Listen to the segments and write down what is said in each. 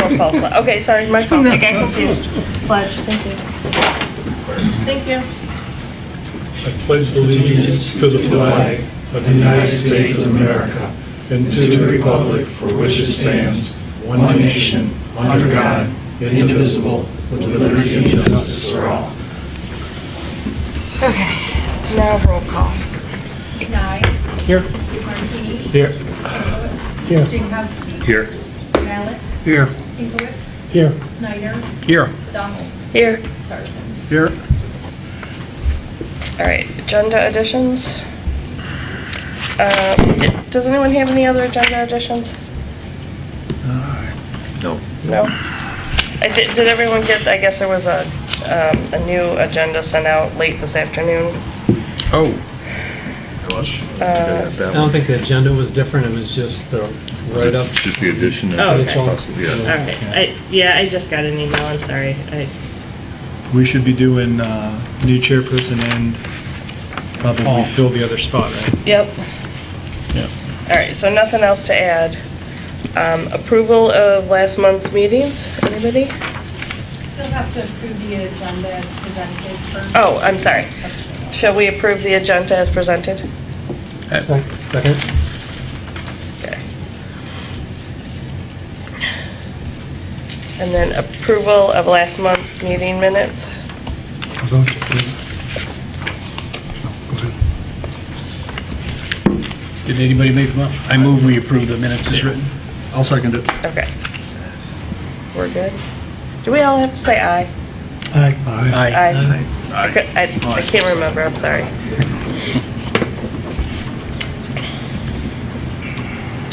roll call slot. Okay, sorry, my fault. I got confused. Pledge, thank you. Thank you. I pledge allegiance to the flag of the United States of America and to the republic for which it stands, one nation, under God, indivisible, with liberty and justice for all. Okay, now roll call. Nye. Here. Martini. Here. Here. Jankowski. Here. Mallett. Here. Inkowitz. Here. Snyder. Here. Donald. Here. Sargent. Here. All right, agenda additions. Does anyone have any other agenda additions? No. No? Did everyone get, I guess there was a new agenda sent out late this afternoon. Oh. I don't think the agenda was different, it was just the write-up. Just the addition of. Oh, okay. Yeah. All right, I just got an email, I'm sorry. We should be doing new chairperson and probably fill the other spot, right? Yep. Yeah. All right, so nothing else to add. Approval of last month's meetings, anybody? Still have to approve the agenda as presented first. Oh, I'm sorry. Shall we approve the agenda as presented? Second. Okay. And then approval of last month's meeting minutes. Go ahead. Did anybody make them up? I move we approve the minutes as written. I'll second it. Okay. We're good? Do we all have to say aye? Aye. Aye. I can't remember, I'm sorry.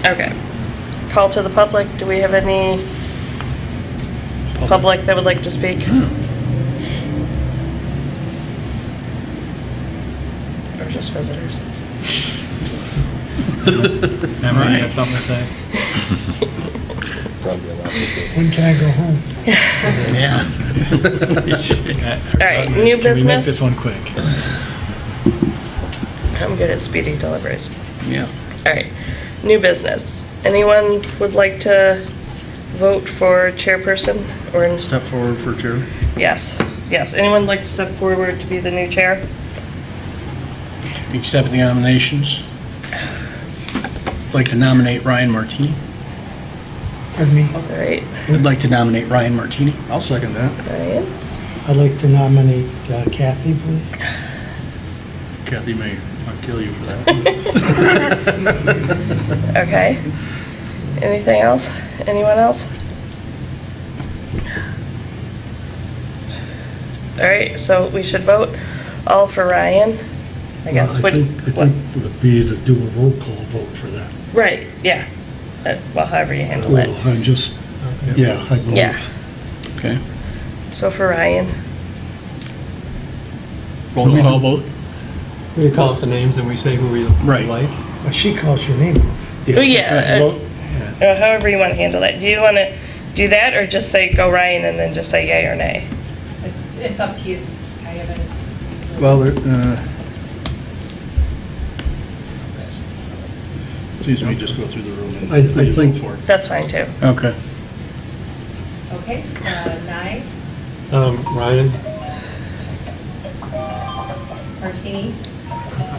Okay. Call to the public. Do we have any public that would like to speak? Or just visitors? Emily, you had something to say? When can I go home? Yeah. All right, new Can we make this business? one quick? I'm good at speedy deliveries. Yeah. All right, new business. Anyone would like to vote for chairperson or? Step forward for chair. Yes, yes. Anyone like to step forward to be the new chair? Accept the nominations. I'd like to nominate Ryan Martini. Pardon me, All right, I'd like to nominate Ryan Martini. I'll second that. Ryan. I'd like to nominate Kathy, please. Kathy may, I'll kill you for that. Okay. Anything else? Anyone else? All right, so we should vote all for Ryan, I guess. I What- think it would be to do a roll call vote for that. Right, yeah. Well, however you handle Well, it. I'm just, yeah, I believe. Yeah. Okay. So for Ryan, Roll call vote. We call out the names and we say who we Right. like. Well, she calls your name. oh yeah, Vote. however you want to handle that. Do you want to do that or just say go Ryan and then just say yay or nay? It's up to you. I haven't. Well, excuse me, just go through the room and. I think- vote for it. That's fine too. Okay. Okay, Nye. Ryan, Martini.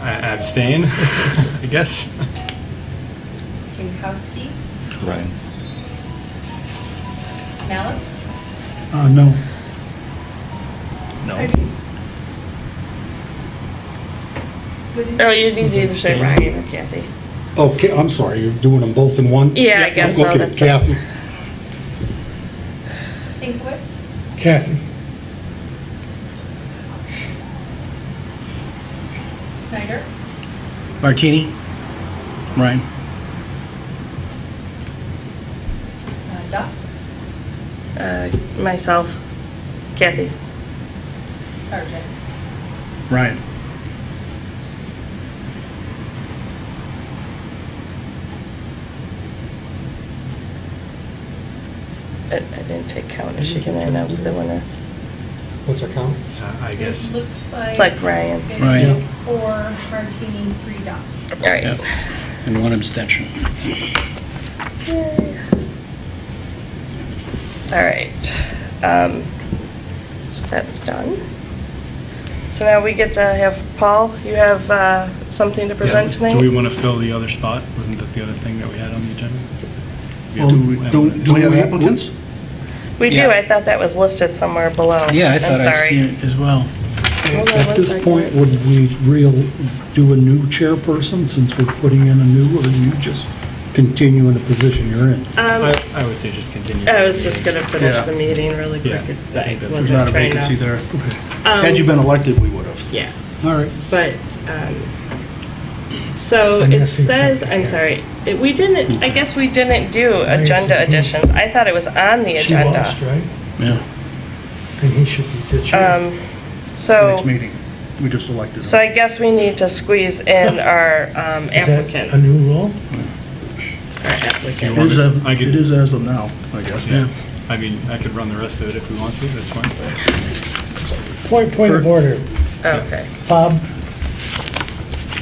I abstain, I guess. Jankowski. Ryan. Mallett. No. No. Oh, you need to either say Ryan or Kathy. Okay, I'm sorry, you're doing them both in one? Yeah, I guess so. Okay, That's Kathy. Inkowitz. Kathy, Snyder. Martini. Ryan. Duff. Myself, Kathy. Sargent. Ryan. I didn't take count. Is she going to announce the winner? what's our count? I guess. It looks like. It's like Ryan. It Ryan. is 4 Martini, 3 Duff. All right. Yep. And one abstention. Yay. All right. So that's done. So now we get to have, Paul, you have something to present tonight? Do we want to fill the other spot? Wasn't that the other thing that we had on the agenda? Do we have applicants? We do, Yeah. I thought that was listed somewhere below. Yeah, I thought I'm I'd sorry. seen it as well. Hold on At one this second. point, would we do a new chairperson since we're putting in a new, or do you just continue in the position you're in? I would say just continue. I was just gonna finish Yeah. the meeting really quick. Yeah, I think that's- There's Wasn't not a trying to- vacancy there. Um, Had you been elected, we would have. Yeah, All right. but, so I'm it missing says, something I'm here. sorry, we didn't, I guess we didn't do agenda additions. I thought it was on the She agenda. lost, right? Yeah. And he should be the chair. So. Next meeting, we just elected So him. I guess we need to squeeze in our Is that a applicant. new rule? Our applicant. It is as- It is as of now, I guess. Yeah, I mean, I could run the rest of it if we want to, that's fine. Point of order. Okay. Bob,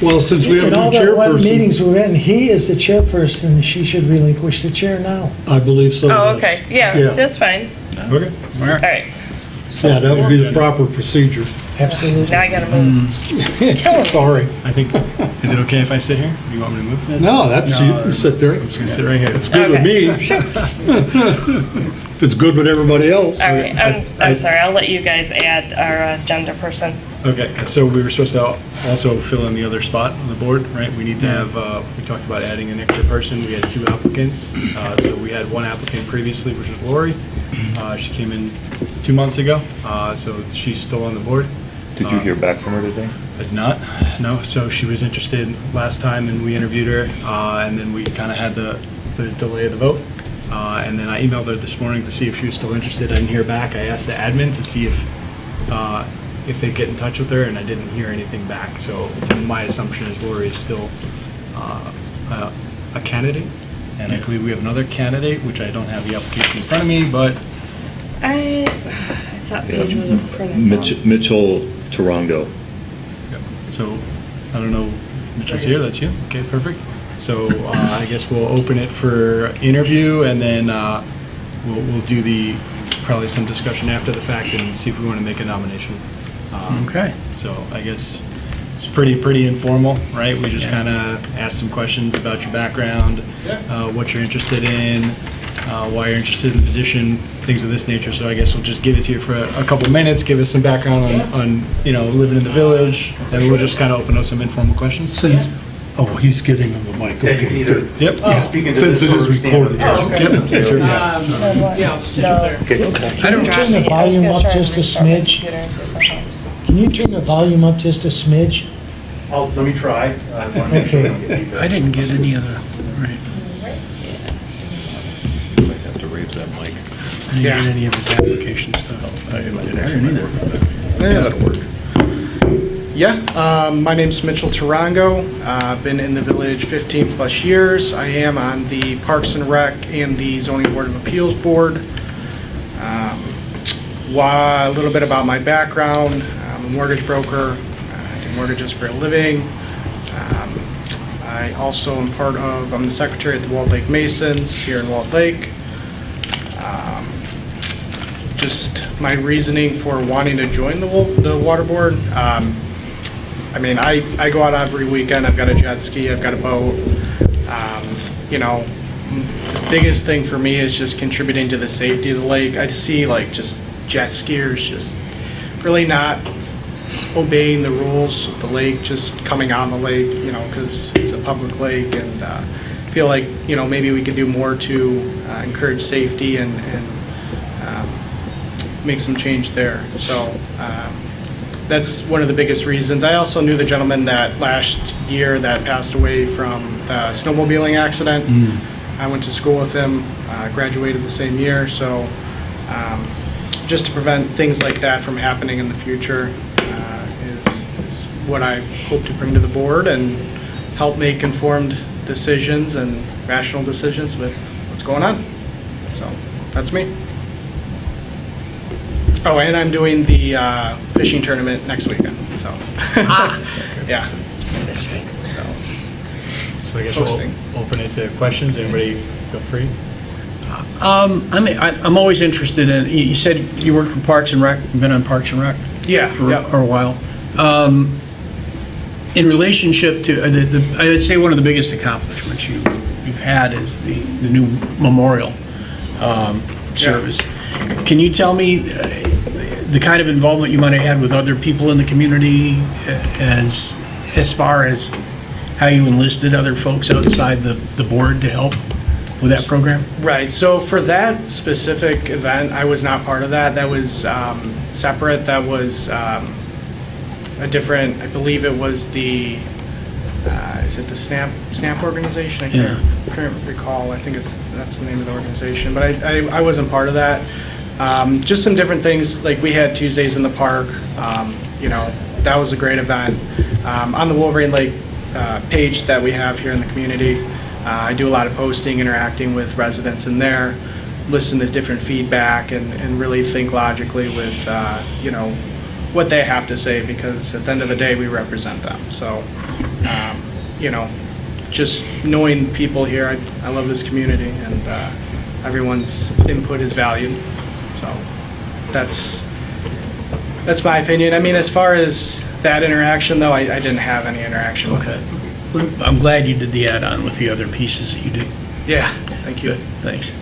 Well, since we have in a all new the one meetings chairperson, we're in, he is the chairperson, she should relinquish the chair now. I believe so. Oh, yes. okay, yeah, that's fine. Okay. All right, Yeah, that would be the proper procedure. Absolutely. now I gotta move. Sorry. I think, is it okay if I sit here? Do you want me to move? No, that's, you can sit there. I'm just gonna sit right here. It's good with me. If it's good with everybody else. All right, I'm sorry, I'll let you guys add our agenda person. Okay, so we were supposed to also fill in the other spot on the board, right? We need to have, we talked about adding an extra person. We had 2 applicants. So we had 1 applicant previously, which was Lori. She came in 2 months ago, so she's still on the board. Did you hear back from her today? I did not, no. So she was interested last time and we interviewed her, and then we kind of had the delay of the vote. And then I emailed her this morning to see if she was still interested. I didn't hear back. I asked the admin to see if they'd get in touch with her, and I didn't hear anything back. So my assumption is Lori is still a candidate. And I believe we have another candidate, which I don't have the application in front of me, but I thought Paige was a printed. Mitchell Tarango. so, I don't know, Mitchell's here, that's you? Okay, perfect. So I guess we'll open it for interview, and then we'll do probably some discussion after the fact and see if we want to make a nomination. Okay. So I guess it's pretty informal, right? We just kind of ask some questions about your background, what you're interested in, why you're interested in the position, things of this nature. So I guess we'll just give it to you for a couple minutes, give us some background on living in the village, and we'll just kind of open up some informal questions. Since, oh, he's getting on the mic, okay, good. Yep. Since it is recorded. Yep. Sure. Yeah, Can you turn the volume up just a smidge? Can you turn the volume up just a smidge? Let me try. Okay. I didn't get any of the, right, Might have to raise that mic. I didn't get any of his application stuff. I didn't either. Yeah, that'll work. Yeah, my name's Mitchell Tarango. I've been in the village 15 plus years. I am on the Parks and Rec and the Zoning Board of Appeals Board. A little bit about my background. I'm a mortgage broker. I do mortgages for a living. I also am I'm the secretary at the Walled Lake Masons here in Walled Lake. Just my reasoning for wanting to join the water board. I mean, I go out every weekend. I've got a jet ski, I've got a boat. The biggest thing for me is just contributing to the safety of the lake. I see like just jet skiers just really not obeying the rules of the lake, just coming on the lake, because it's a public lake, and I feel like, maybe we could do more to encourage safety and make some change there. So that's one of the biggest reasons. I also knew the gentleman that last year that passed away from the snowmobiling accident. I went to school with him, graduated the same year, so just to prevent things like that from happening in the future is what I hope to bring to the board and help make informed decisions and rational decisions with what's going on. So that's me. Oh, and I'm doing the fishing tournament next weekend, so. Yeah. So I guess Hosting. we'll open it to questions. Anybody feel free. I'm always interested in, you said you worked for Parks and Rec, you've been on Parks and Rec Yeah, for yeah. a while. In relationship to, I would say one of the biggest accomplishments you've had is the new memorial service. Can you tell me the kind of involvement you might have had with other people in the community as far as how you enlisted other folks outside the board to help with that program? Right, so for that specific event, I was not part of that. That was separate. That was a different, I believe it was the, is it the SNAP organization? I can't recall. I think that's the name of the organization, but I wasn't part of that. Just some different things, like we had Tuesdays in the park, you know, that was a great event. On the Wolverine Lake page that we have here in the community, I do a lot of posting, interacting with residents in there, listen to different feedback, and really think logically with, you know, what they have to say, because at the end of the day, we represent them. So, you know, just knowing people here, I love this community, and everyone's input is valued. So that's my opinion. I mean, as far as that interaction, though, I didn't have any interaction with it. I'm glad you did the add-on with the other pieces that you did. Yeah, thank you. Good, thanks.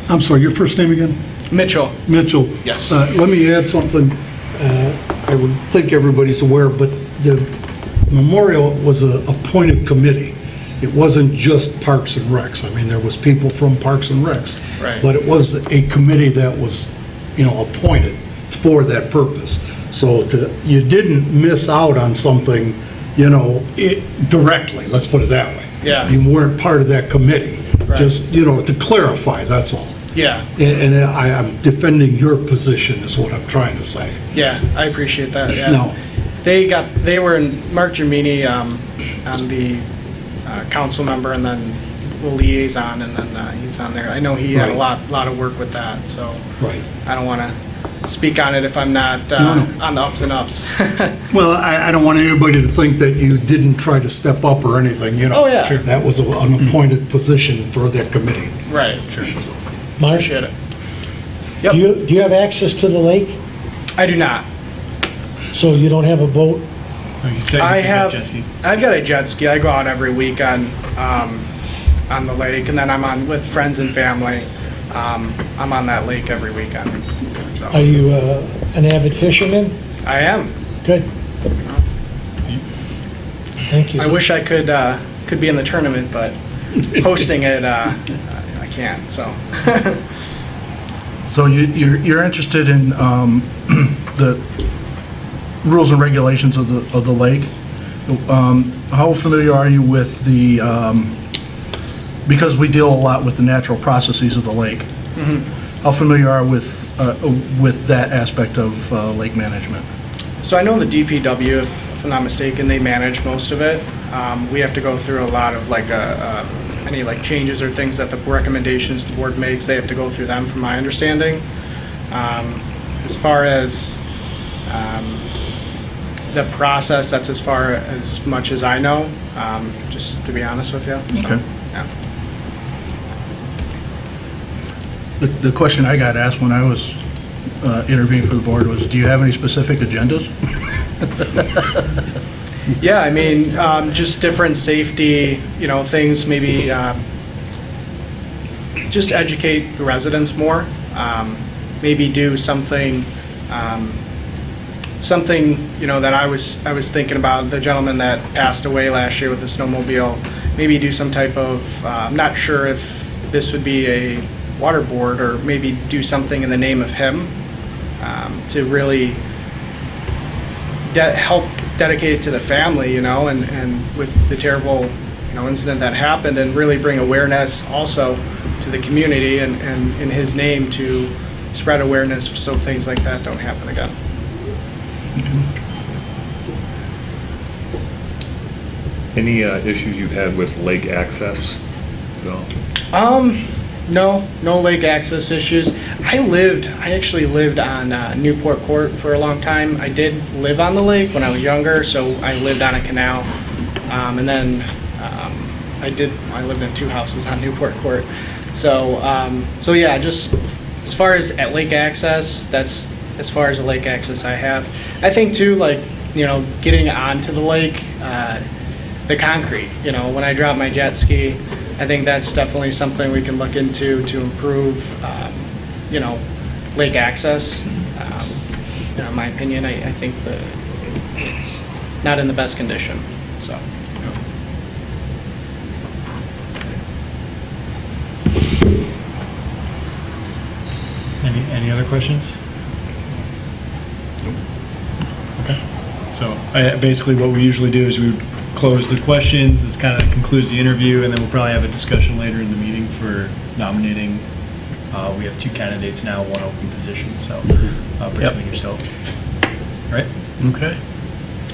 I'm sorry, your first name again? Mitchell. Mitchell. Yes. Let me add something. I would think everybody's aware, but the memorial was an appointed committee. It wasn't just Parks and Recs. I mean, there was people from Parks and Recs. Right. But it was a committee that was, you know, appointed for that purpose. So you didn't miss out on something, you know, directly, let's put it that way. Yeah. You weren't part of that committee. Right. Just, you know, to clarify, that's all. Yeah. And I'm defending your position is what I'm trying to say. Yeah, I appreciate that. Yeah. No. They were in Mark Germini, on the council member, and then Liaison, and then he's on there. I know he had a lot of work with that, so Right. I don't want to speak on it if I'm not No. on the ups and ups. Well, I don't want anybody to think that you didn't try to step up or anything, you know. Oh, yeah. Sure. That was an appointed position for that committee. Right. Mark, Appreciate it. do you have access to the lake? I do not. So you don't have a boat? I've got a jet ski. I go out every week on the lake, and then I'm on with friends and family. I'm on that lake every weekend. So. Are you an avid fisherman? I am. Good. Thank you. I wish I could be in the tournament, but hosting it, I can't. So. So you're interested in the rules and regulations of the lake. How familiar are you with the, because we deal a lot with the natural processes of the lake, how familiar are you with that aspect of lake management? So I know the DPW, if I'm not mistaken, they manage most of it. We have to go through a lot of like any like changes or things that the recommendations the board makes. They have to go through them, from my understanding. As far as the process, that's as much as I know, just to be honest with you. So, Okay. yeah. The question I got asked when I was interviewing for the board was, do you have any specific agendas? Yeah, I mean, just different safety, you know, things, maybe just educate the residents more, maybe do something, you know, that I was thinking about, the gentleman that passed away last year with the snowmobile, maybe do some type of, I'm not sure if this would be a water board, or maybe do something in the name of him, to really help dedicate it to the family, you know, and with the terrible, you know, incident that happened, and really bring awareness also to the community, and in his name to spread awareness so things like that don't happen again. Any issues you've had with lake access? No. No lake access issues. I actually lived on Newport Court for a long time. I did live on the lake when I was younger, so I lived on a canal. And then I lived in 2 houses on Newport Court. So, so yeah, just as far as at lake access, that's as far as the lake access I have. I think too, like, you know, getting onto the lake, the concrete, you know, when I drop my jet ski, I think that's definitely something we can look into to improve, you know, lake access. You know, in my opinion, I think it's not in the best condition, so. Any other questions? Okay. So basically what we usually do is we would close the questions. This kind of concludes the interview, and then we'll probably have a discussion later in the meeting for nominating. We have 2 candidates now, 1 open position, so between yourself. Right? Okay.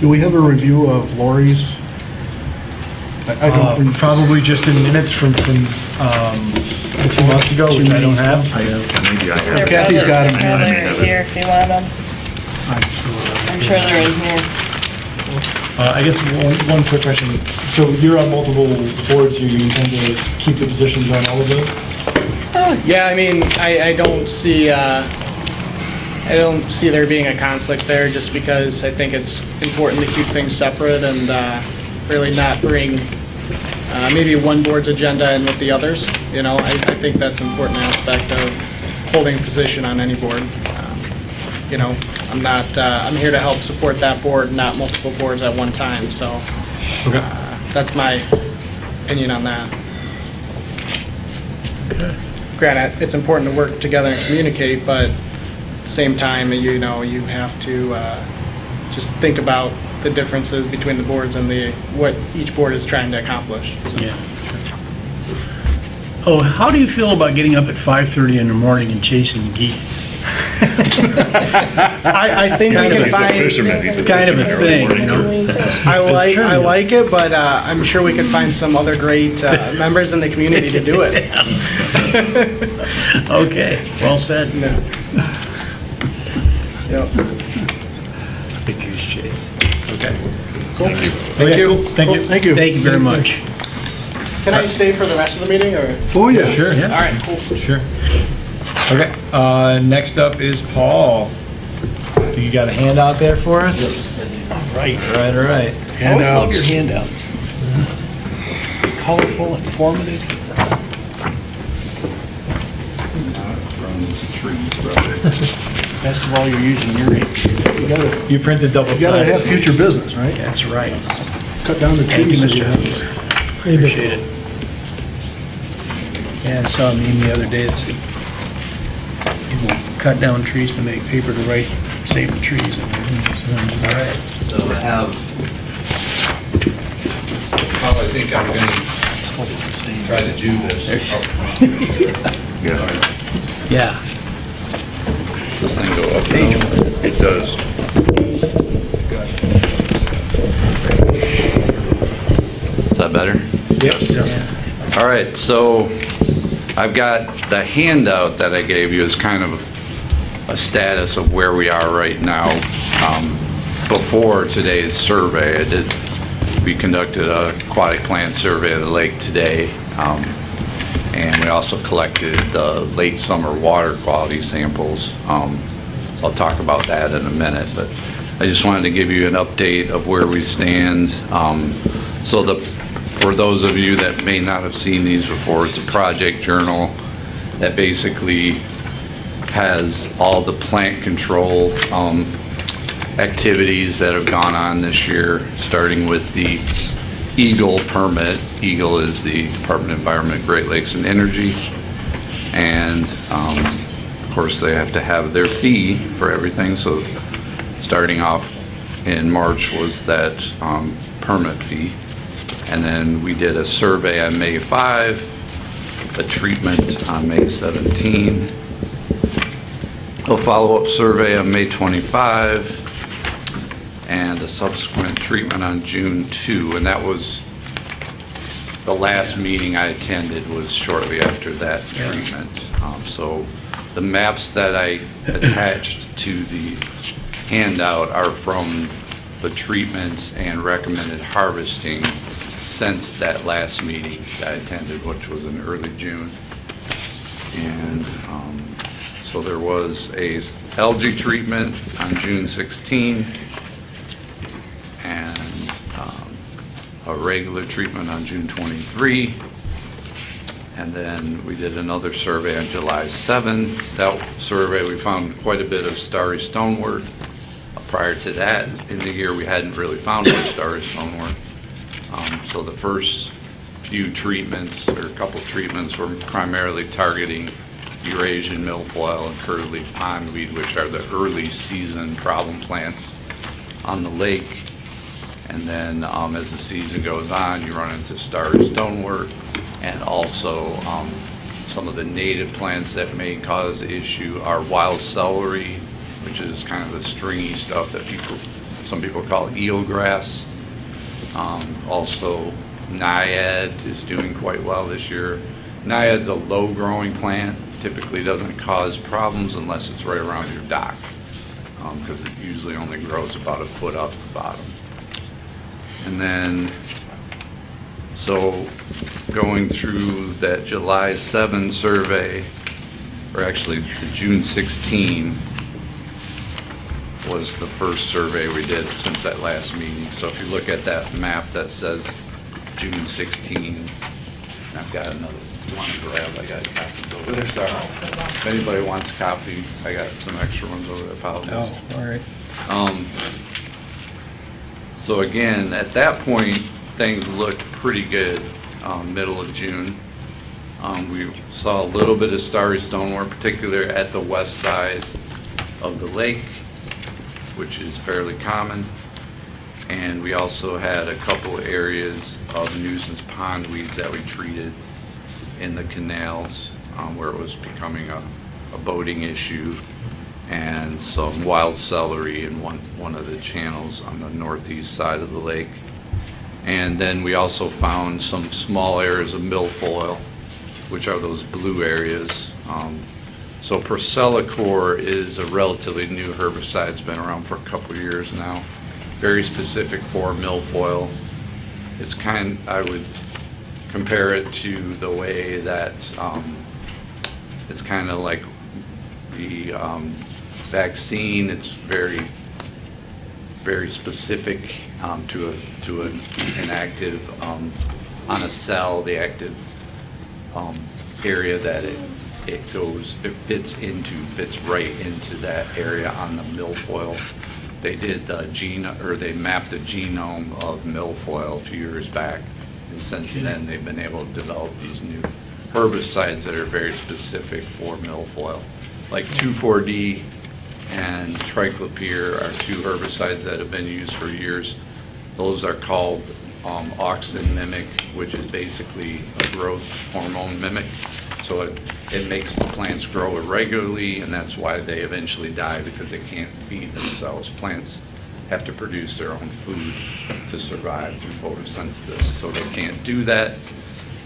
Do we have a review of Lori's? I don't think- Probably just in minutes from 2 months ago, which I don't have. Maybe I have. They're Kathy's got 'em. Yeah, they're here if you want them. I'm sure they're in here. I guess one quick question. So you're on multiple boards here. You intend to keep the positions on all of those? Yeah, I mean, I don't see there being a conflict there, just because I think it's important to keep things separate and really not bring maybe one board's agenda in with the others. You know, I think that's an important aspect of holding a position on any board. You know, I'm here to help support that board, not multiple boards at one time, so Okay. that's my opinion on that. Okay. Granted, it's important to work together and communicate, but at the same time, you know, you have to just think about the differences between the boards and what each board is trying to accomplish. Yeah. Oh, how do you feel about getting up at 5:30 in the morning and chasing geese? I think we can He's a find, fisherman. He's It's kind of a fisherman early thing, you mornings. know? I like it, but I'm sure we could find some other great members in the community to do it. Okay, well said. Yep. Big goose chase. Okay. Thank you. Thank you. Thank you very much. Can I stay for the rest of the meeting, or? Oh, yeah. Sure, All yeah. right, cool. Sure. Okay, next up is Paul. You got a handout there for us? Right. All right. I always love your handouts. Colorful, informative. Best of all, you're using your ink. You printed double You gotta have sided. future business, right? That's right. Cut down the Thank you, trees. Mr. Hunter. Appreciate it. Yeah, I saw a meme the other day that said, people cut down trees to make paper to write, save the trees. All right. So I have, well, I think I'm going to try to do this. Yeah. Does this thing go up? It does. Is that better? Yes. All right, so I've got the handout that I gave you is kind of a status of where we are right now. Before today's survey, we conducted a aquatic plant survey of the lake today, and we also collected the late summer water quality samples. I'll talk about that in a minute, but I just wanted to give you an update of where we stand. For those of you that may not have seen these before, it's a project journal that basically has all the plant control activities that have gone on this year, starting with the EGLE permit. EGLE is the Department of Environment, Great Lakes and Energy. And of course, they have to have their fee for everything. So starting off in March was that permit fee. And then we did a survey on May 5, a treatment on May 17, a follow-up survey on May 25, and a subsequent treatment on June 2. And that was the last meeting I attended was shortly after that treatment. So the maps that I attached to the handout are from the treatments and recommended harvesting since that last meeting that I attended, which was in early June. And so there was a algae treatment on June 16, and a regular treatment on June 23. And then we did another survey on July 7. That survey, we found quite a bit of starry stonework. Prior to that, in the year, we hadn't really found much starry stonework. So the first few treatments, or a couple treatments, were primarily targeting Erosion, milfoil, and curly pondweed, which are the early season problem plants on the lake. And then as the season goes on, you run into starry stonework, and also some of the native plants that may cause the issue are wild celery, which is kind of the stringy stuff that some people call eelgrass. Also, naiad is doing quite well this year. Naiad's a low-growing plant, typically doesn't cause problems unless it's right around your dock, because it usually only grows about a foot off the bottom. And then, so going through that July 7 survey, or actually the June 16, was the first survey we did since that last meeting. So if you look at that map that says June 16, I've got another one to grab. I got copies over there. Sorry. If anybody wants a copy, I got some extra ones over there. Apologize. Oh, all right. So again, at that point, things looked pretty good. Middle of June, we saw a little bit of starry stonework, particularly at the west side of the lake, which is fairly common. And we also had a couple areas of nuisance pondweeds that we treated in the canals where it was becoming a boating issue, and some wild celery in one of the channels on the northeast side of the lake. And then we also found some small areas of milfoil, which are those blue areas. So Procellacor is a relatively new herbicide. It's been around for a couple of years now. Very specific for milfoil. It's I would compare it to the way that it's kind of like the vaccine. It's very, very specific to an active on a cell, the active area that it fits right into that area on the milfoil. They did they mapped the genome of milfoil a few years back, and since then they've been able to develop these new herbicides that are very specific for milfoil, like 2,4-D and triclopyr are two herbicides that have been used for years. Those are called auxin mimic, which is basically a growth hormone mimic. So it makes the plants grow irregularly, and that's why they eventually die, because they can't feed themselves. Plants have to produce their own food to survive through photosynthesis, so they can't do that.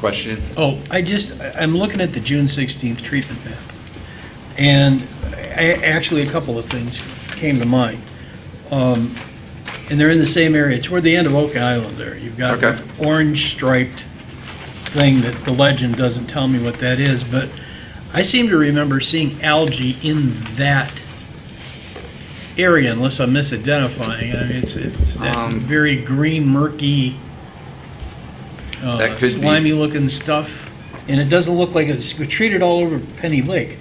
Question? Oh, I'm looking at the June 16th treatment map, and actually a couple of things came to mind. And they're in the same area, toward the end of Oak Island there. You've got Okay. an orange striped thing that the legend doesn't tell me what that is, but I seem to remember seeing algae in that area, unless I'm misidentifying. I mean, it's that very green, murky, That could be. slimy looking stuff, and it doesn't look like it's treated all over Penny Lake.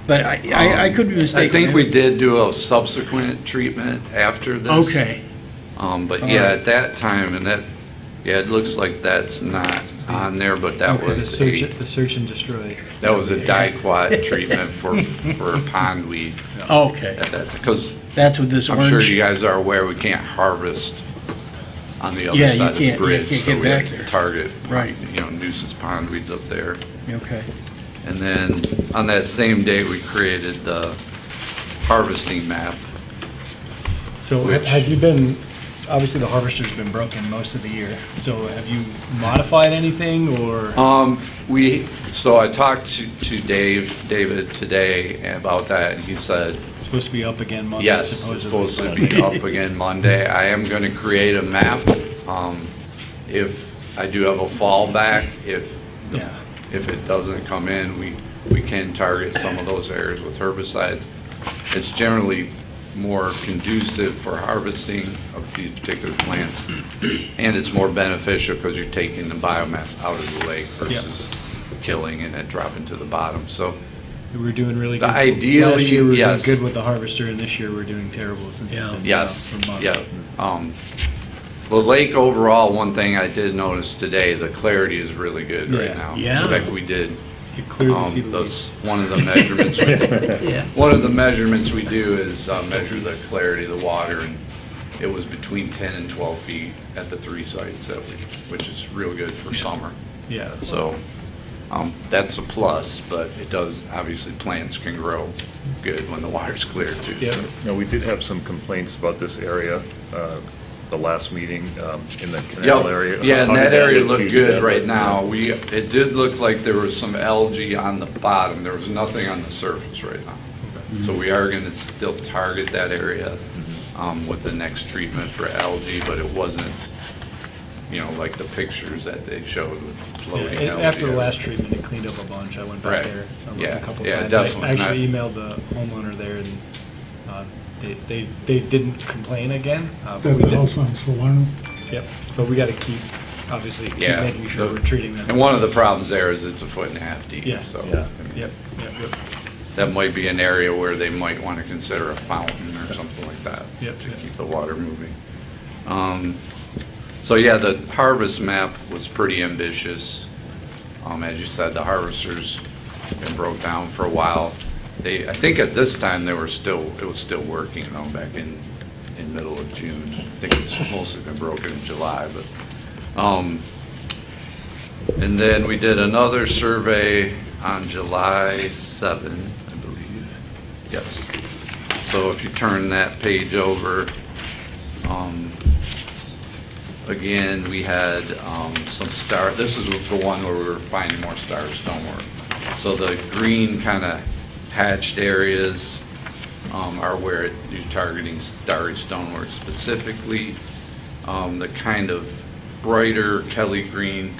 But I could be mistaken. I think we did do a subsequent treatment after this. Okay. But yeah, at that time, it looks like that's not on there, but that Okay, was the search and destroy. that was a diquat treatment for pondweed. Okay. Because That's what this I'm orange. sure you guys are aware, we can't harvest on the other Yeah, you side of the can't- you bridge. can't So get we have back to there. target, Right. nuisance pondweeds up there. Okay. And then on that same day, we created the harvesting map. So Which- have you been, obviously the harvester's been broken most of the year, so have you modified anything, or? So I talked to David today about that, and he said, It's supposed to be up again Monday, yes, it's supposedly. supposed to be up again Monday. I am going to create a map. If I do have a fallback, if Yeah. if it doesn't come in, we can target some of those areas with herbicides. It's generally more conducive for harvesting of these particular plants, and it's more beneficial because you're taking the biomass out of the lake versus killing and it dropping to the bottom. So We were doing really good. ideally, Last year we were yes. doing good with the harvester, and this year we're doing terrible since it's been Yes, for months. yeah. The lake overall, one thing I did notice today, the clarity is really good right now. Yeah. In fact, we did. You can clearly see the those- leaves. One of the measurements, one of the measurements we do is measure the clarity of the water, and it was between 10 and 12 feet at the 3 sites, which is real good for summer. Yeah. So that's a plus, but it does, obviously, plants can grow good when the water's clear too. Yeah. so. Now, we did have some complaints about this area, the last meeting, in the canal area. Yeah, and How that did area get looked to good that? right now. It did look like there was some algae on the bottom. There was nothing on the surface right now. So we are going to still target that area with the next treatment for algae, but it wasn't, like the pictures that they showed with floating Yeah, algae. after the last treatment, it cleaned up a bunch. I went back Right. there, I looked Yeah, a couple yeah, times. definitely. I actually emailed the homeowner there, and they didn't complain again. Is but that we the did- house on Solano? Yep, but we got to keep, obviously, keep Yeah. making sure we're treating them. And one of the problems there is it's 1.5 feet deep, Yeah. so. Yeah. Yep. That might be an area where they might want to consider a fountain or something like that Yep. to keep the water moving. So yeah, the harvest map was pretty ambitious. As you said, the harvesters been broke down for a while. I think at this time it was still working, back in middle of June. I think it's mostly been broken in July, but. And then we did another survey on July 7, I believe. Yes. So if you turn that page over, again, we had some this is the one where we were finding more star stonework. So the green kind of hatched areas are where you're targeting starry stonework specifically. The kind of brighter Kelly green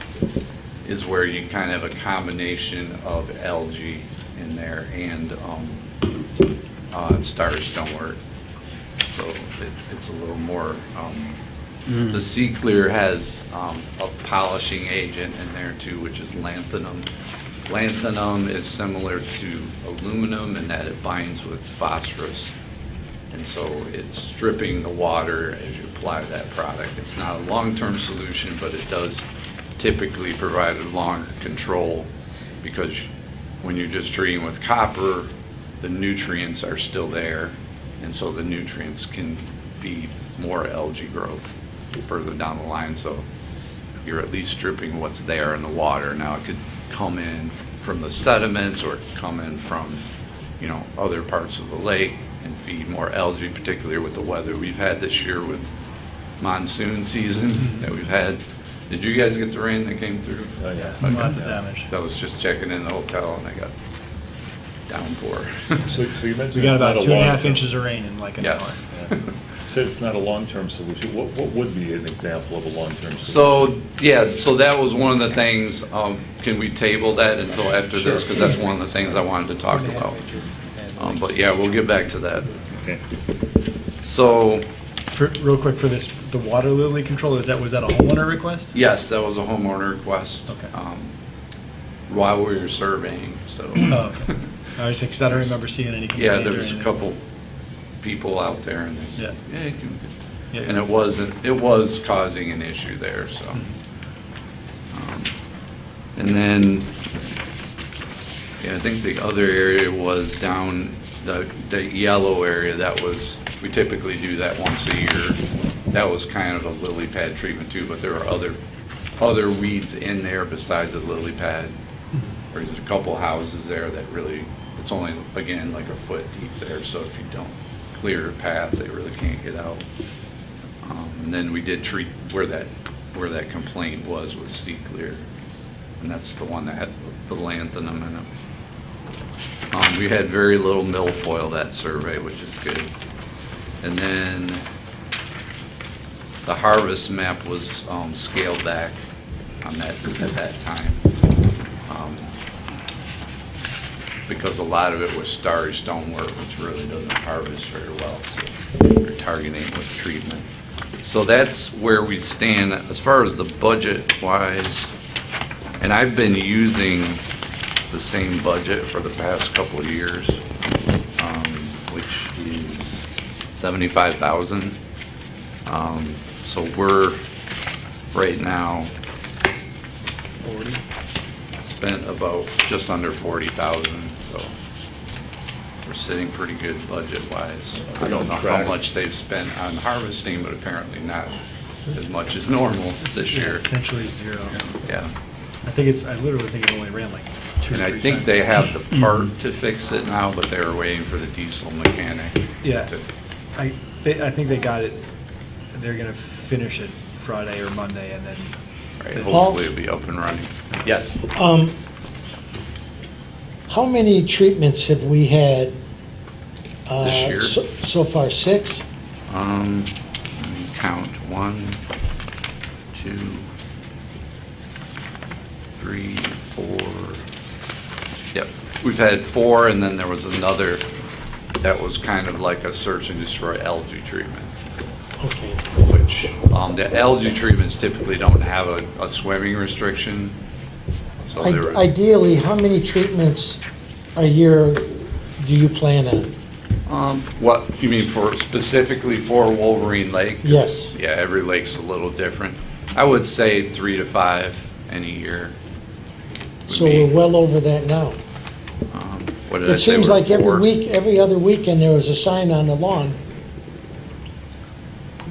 is where you kind of have a combination of algae in there and starry stonework. So it's a little more, the Sea Clear has a polishing agent in there too, which is lanthanum. Lanthanum is similar to aluminum in that it binds with phosphorus. And so it's stripping the water as you apply that product. It's not a long-term solution, but it does typically provide a longer control, because when you're just treating with copper, the nutrients are still there, and so the nutrients can feed more algae growth further down the line. So you're at least stripping what's there in the water. Now it could come in from the sediments, or it could come in from other parts of the lake and feed more algae, particularly with the weather we've had this year with monsoon season that we've had. Did you guys get the rain that came through? Oh, yeah. Okay. Lots of damage. So I was just checking in the hotel and I got downpour. So you mentioned We got it's not about a 2.5 long-term- inches of rain in like an hour. Yes. Yeah. So it's not a long-term solution. What would be an example of a long-term solution? So, yeah, so that was one of the things, can we table that until after this? Because that's one of the things I wanted to talk about. But yeah, we'll get back to that. Okay. So, Real quick for this, the water lily control, was that a homeowner request? yes, that was a homeowner request. Okay. While we were surveying, so. Oh, okay. I was because I don't remember seeing any complaint Yeah, or there was a anything. couple people out there and they said, Yeah. yeah, you can. Yeah. And it was causing an issue there, so. And then, yeah, I think the other area was down, the yellow area, that was, we typically do that once a year. That was kind of a lily pad treatment too, but there are other weeds in there besides the lily pad. There's a couple houses there that really, it's only, again, like a foot deep there, so if you don't clear a path, they really can't get out. And then we did treat where that complaint was with Sea Clear, and that's the one that has the lanthanum in it. We had very little milfoil that survey, which is good. And then the harvest map was scaled back on that at that time. because a lot of it was starry stonework, which really doesn't harvest very well. So we're targeting it with treatment. So that's where we stand as far as the budget wise. And I've been using the same budget for the past couple of years, which is $75,000. So we're right now spent about just under 40,000. So we're sitting pretty good budget wise. I don't know how much they've spent on harvesting, but apparently not as much as normal this year. Essentially zero. Yeah. I literally think it only ran like 2 or 3 And I times. think they have the part to fix it now, but they were waiting for the diesel mechanic. Yeah. to- I think they got it, they're gonna finish it Friday or Monday, and then Right, hopefully it'll be up and running. Yes. How many treatments have we had? This year? So far, 6? Let me count. 1, 2, 3, 4. Yep, we've had 4, and then there was another that was kind of like a search and destroy algae treatment. Okay. Which, the algae treatments typically don't have a swimming restriction. So they were, Ideally, how many treatments a year do you plan on? what, you mean specifically for Wolverine Lake? 'Cause, Yes. yeah, every lake's a little different. I would say 3 to 5 in a year. would So be, we're well over that now. what did I It say, seems we're like every 4? week, every other weekend, there was a sign on the lawn.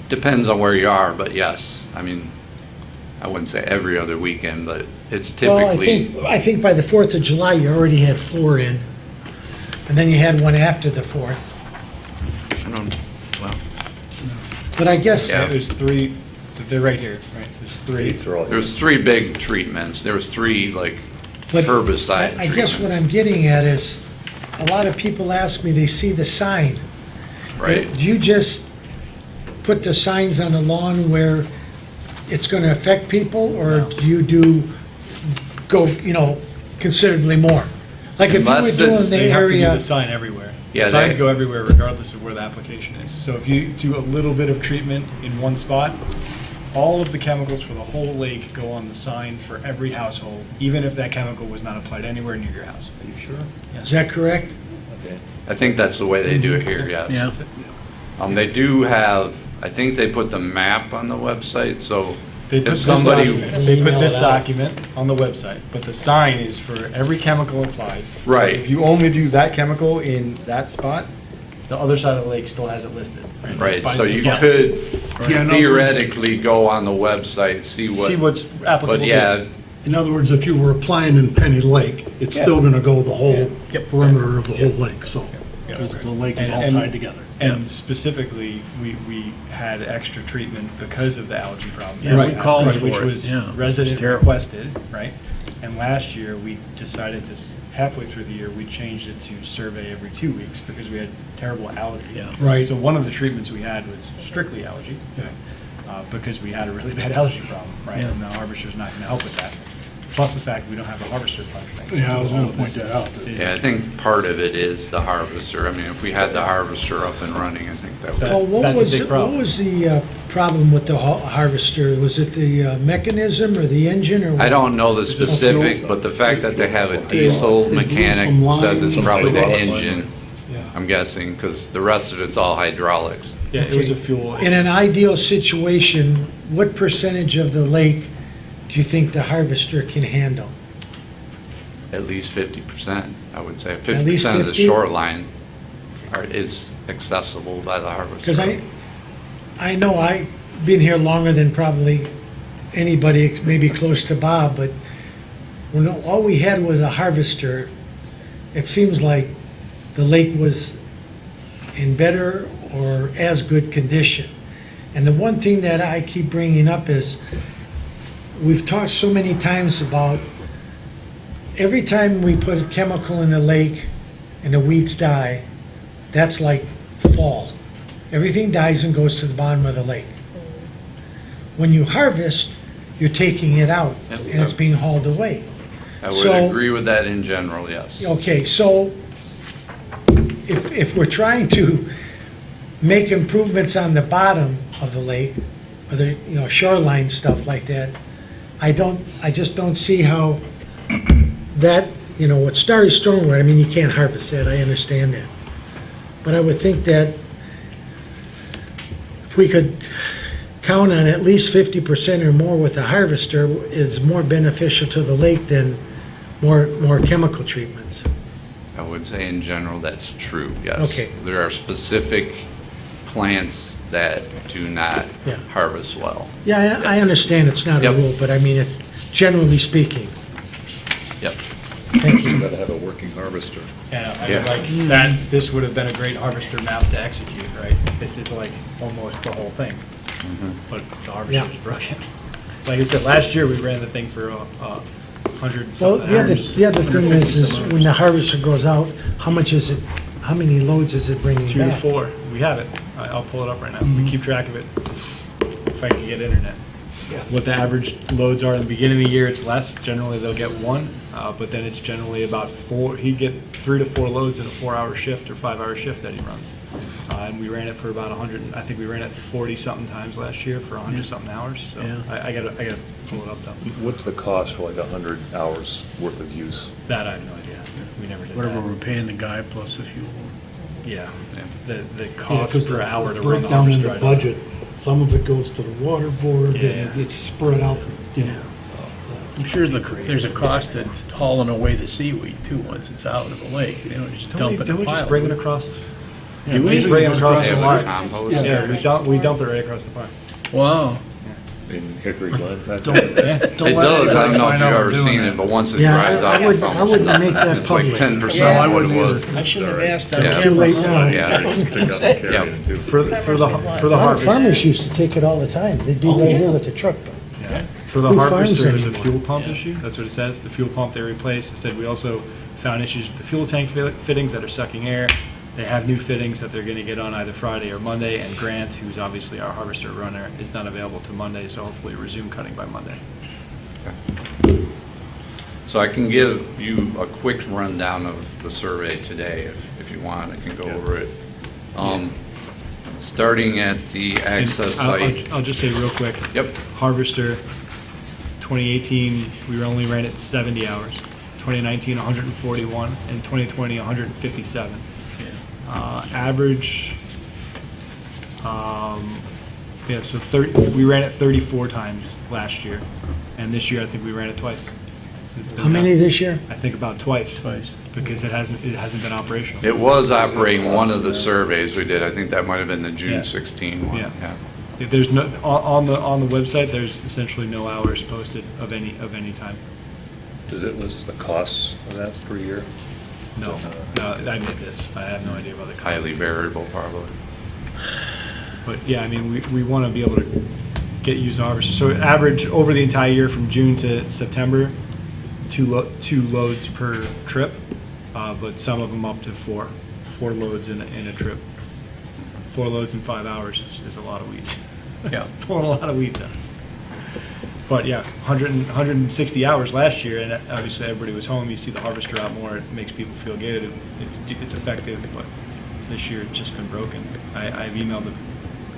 Depends on where you are, but yes. I mean, I wouldn't say every other weekend, but it's Well, typically, I think by the 4th of July, you already had 4 in, and then you had one after the 4th. I don't, well, But I guess, Yeah. there's 3, they're right here, right? There's 3. there's 3 big treatments. There was 3 like but herbicide I guess what treatments. I'm getting at is, a lot of people ask me, they see the sign. Right. Do you just put the signs on the lawn where it's going to affect people, or do you go, considerably more? Like if you were Unless doing it's- the They have to do area, the sign everywhere. Yeah, The signs they- go everywhere regardless of where the application is. So if you do a little bit of treatment in one spot, all of the chemicals for the whole lake go on the sign for every household, even if that chemical was not applied anywhere near your house. Are you sure? is that correct? I think that's the way they do it here, yes. Yeah. They do have, I think they put the map on the website, so They put if this somebody, document- They put Email this it out. document on the website, but the sign is for every chemical applied. So Right. If you only do that chemical in that spot, the other side of the lake still has it listed. right, By so you default. could Yeah, in other words- theoretically go on the website, see See what's applicable. but yeah, In other words, if you were applying in Penny Lake, it's still going to go the whole perimeter of the whole lake, so. Because the lake is all And- tied together. And specifically, we had extra treatment because of the algae problem. Yeah, we that had, called right, for which it, was yeah. resident It's terrible. requested, right? And last year, we decided to, halfway through the year, we changed it to survey every 2 weeks because we had terrible algae. Yeah. Right. So one of the treatments we had was strictly algae, because we had a really bad algae problem, right? Yeah. And the harvester's not gonna help with that. Plus the fact we don't have a harvester functioning. Yeah, I was gonna So all of point this that out. is- yeah, I think part of it is the harvester. I mean, if we had the harvester up and running, I think that would. Well, what That's a was, big what problem. was the problem with the harvester? Was it the mechanism or the engine, or what? I don't know the specifics, but the fact that they have a diesel They blew mechanic some says it's lines. probably the Some engine, Yeah. I'm guessing, because the rest of it's all hydraulics. Yeah, it was a Okay. fuel. In an ideal situation, what percentage of the lake do you think the harvester can handle? At least 50%, I would say. At least 50% of the 50? shoreline is accessible by the harvester. Because I know I've been here longer than probably anybody, maybe close to Bob, but when all we had was a harvester, it seems like the lake was in better or as good condition. And the one thing that I keep bringing up is, we've talked so many times about, every time we put a chemical in the lake and the weeds die, that's like fall. Everything dies and goes to the bottom of the lake. When you harvest, you're taking it out and it's being hauled away. I would So- agree with that in general, yes. Okay, so if we're trying to make improvements on the bottom of the lake, or the, shoreline stuff like that, I just don't see how that, what started stormwater, I mean, you can't harvest that, I understand that. But I would think that if we could count on at least 50% or more with a harvester is more beneficial to the lake than more chemical treatments. I would say in general, that's true, yes. Okay. There are specific plants that do not Yeah. harvest well. Yeah, I understand it's not a Yep. rule, but I mean, generally speaking. Yep. Thank you. Gotta have a working harvester. Yeah, I Yeah. mean, like, that, this would have been a great harvester map to execute, right? This is like almost the whole thing, but the Yeah. harvester's broken. Like I said, last year, we ran the thing for 100 and Well, something the other hours. thing is when the harvester goes out, how many loads is it bringing 2 to back? 4, we have it. I'll pull it up right now. We keep track of it, if I can get internet. Yeah. What the average loads are in the beginning of the year, it's less. Generally, they'll get 1, but then it's generally about 4. He'd get 3 to 4 loads in a 4-hour shift or 5-hour shift that he runs. And we ran it for about 100, I think we ran it 40-something times last year for 100-something hours. So Yeah. I gotta pull it up though. What's the cost for like 100 hours worth of use? That I have no idea. We never did Whatever that. we're paying the guy plus the fuel. Yeah, the Yeah, cost 'cause per the hour to run the breakdown in harvester. the I don't- budget, some of it goes to the water board, Yeah. and it's spread out, I'm sure there's a cost to hauling away the seaweed too, once it's out of the lake. They don't just dump it in Don't a we pile. just bring it across? Yeah, we just bring it across They the have a line. compost. Yeah, we dump it right across the park. Wow. In Hickory Glen? That's Don't- It does, I don't know if you've ever seen it, but once it Yeah, dries I out, wouldn't- it's I almost wouldn't nothing. make that It's like public. 10% Yeah, I of what it wouldn't was. either. I shouldn't have asked that. Yeah. Too late now. Yeah. Just pick up and carry Yep. it too. For the A lot of harvest. farmers used to take it all the time. They'd be right here with the truck. Yeah. For the Who farms harvester, there's a anymore? fuel pump issue, that's what it says, the fuel pump they replaced. It said we also found issues with the fuel tank fittings that are sucking air. They have new fittings that they're gonna get on either Friday or Monday, and Grant, who's obviously our harvester runner, is not available to Monday, so hopefully resume cutting by Monday. So I can give you a quick rundown of the survey today, if you want, I can go over it. Starting at the access And site. I'll just say real quick. Yep. Harvester, 2018, we only ran it 70 hours. 2019, 141, and 2020, 157. Average, so we ran it 34 times last year, and this year I think we ran it twice. It's been How many done. this year? I think about twice. Because it hasn't been operational. It was operating one of the surveys we did, I think that might have been the Yeah. June 16 one. Yeah. If there's no, on the website, there's essentially no hours posted of any time. Does it list the costs of that per year? No, I made this. I have no idea about the cost. Highly variable, probably. But yeah, I mean, we want to be able to get used harvesters. So average over the entire year from June to September, two loads per trip, but some of them up to four loads in a trip. 4 loads in 5 hours is a lot of weeds. Yeah. It's pulling a lot of weeds out. But yeah, 160 hours last year, and obviously everybody was home. You see the harvester out more. It makes people feel good. It's effective, but this year it's just been broken. I've emailed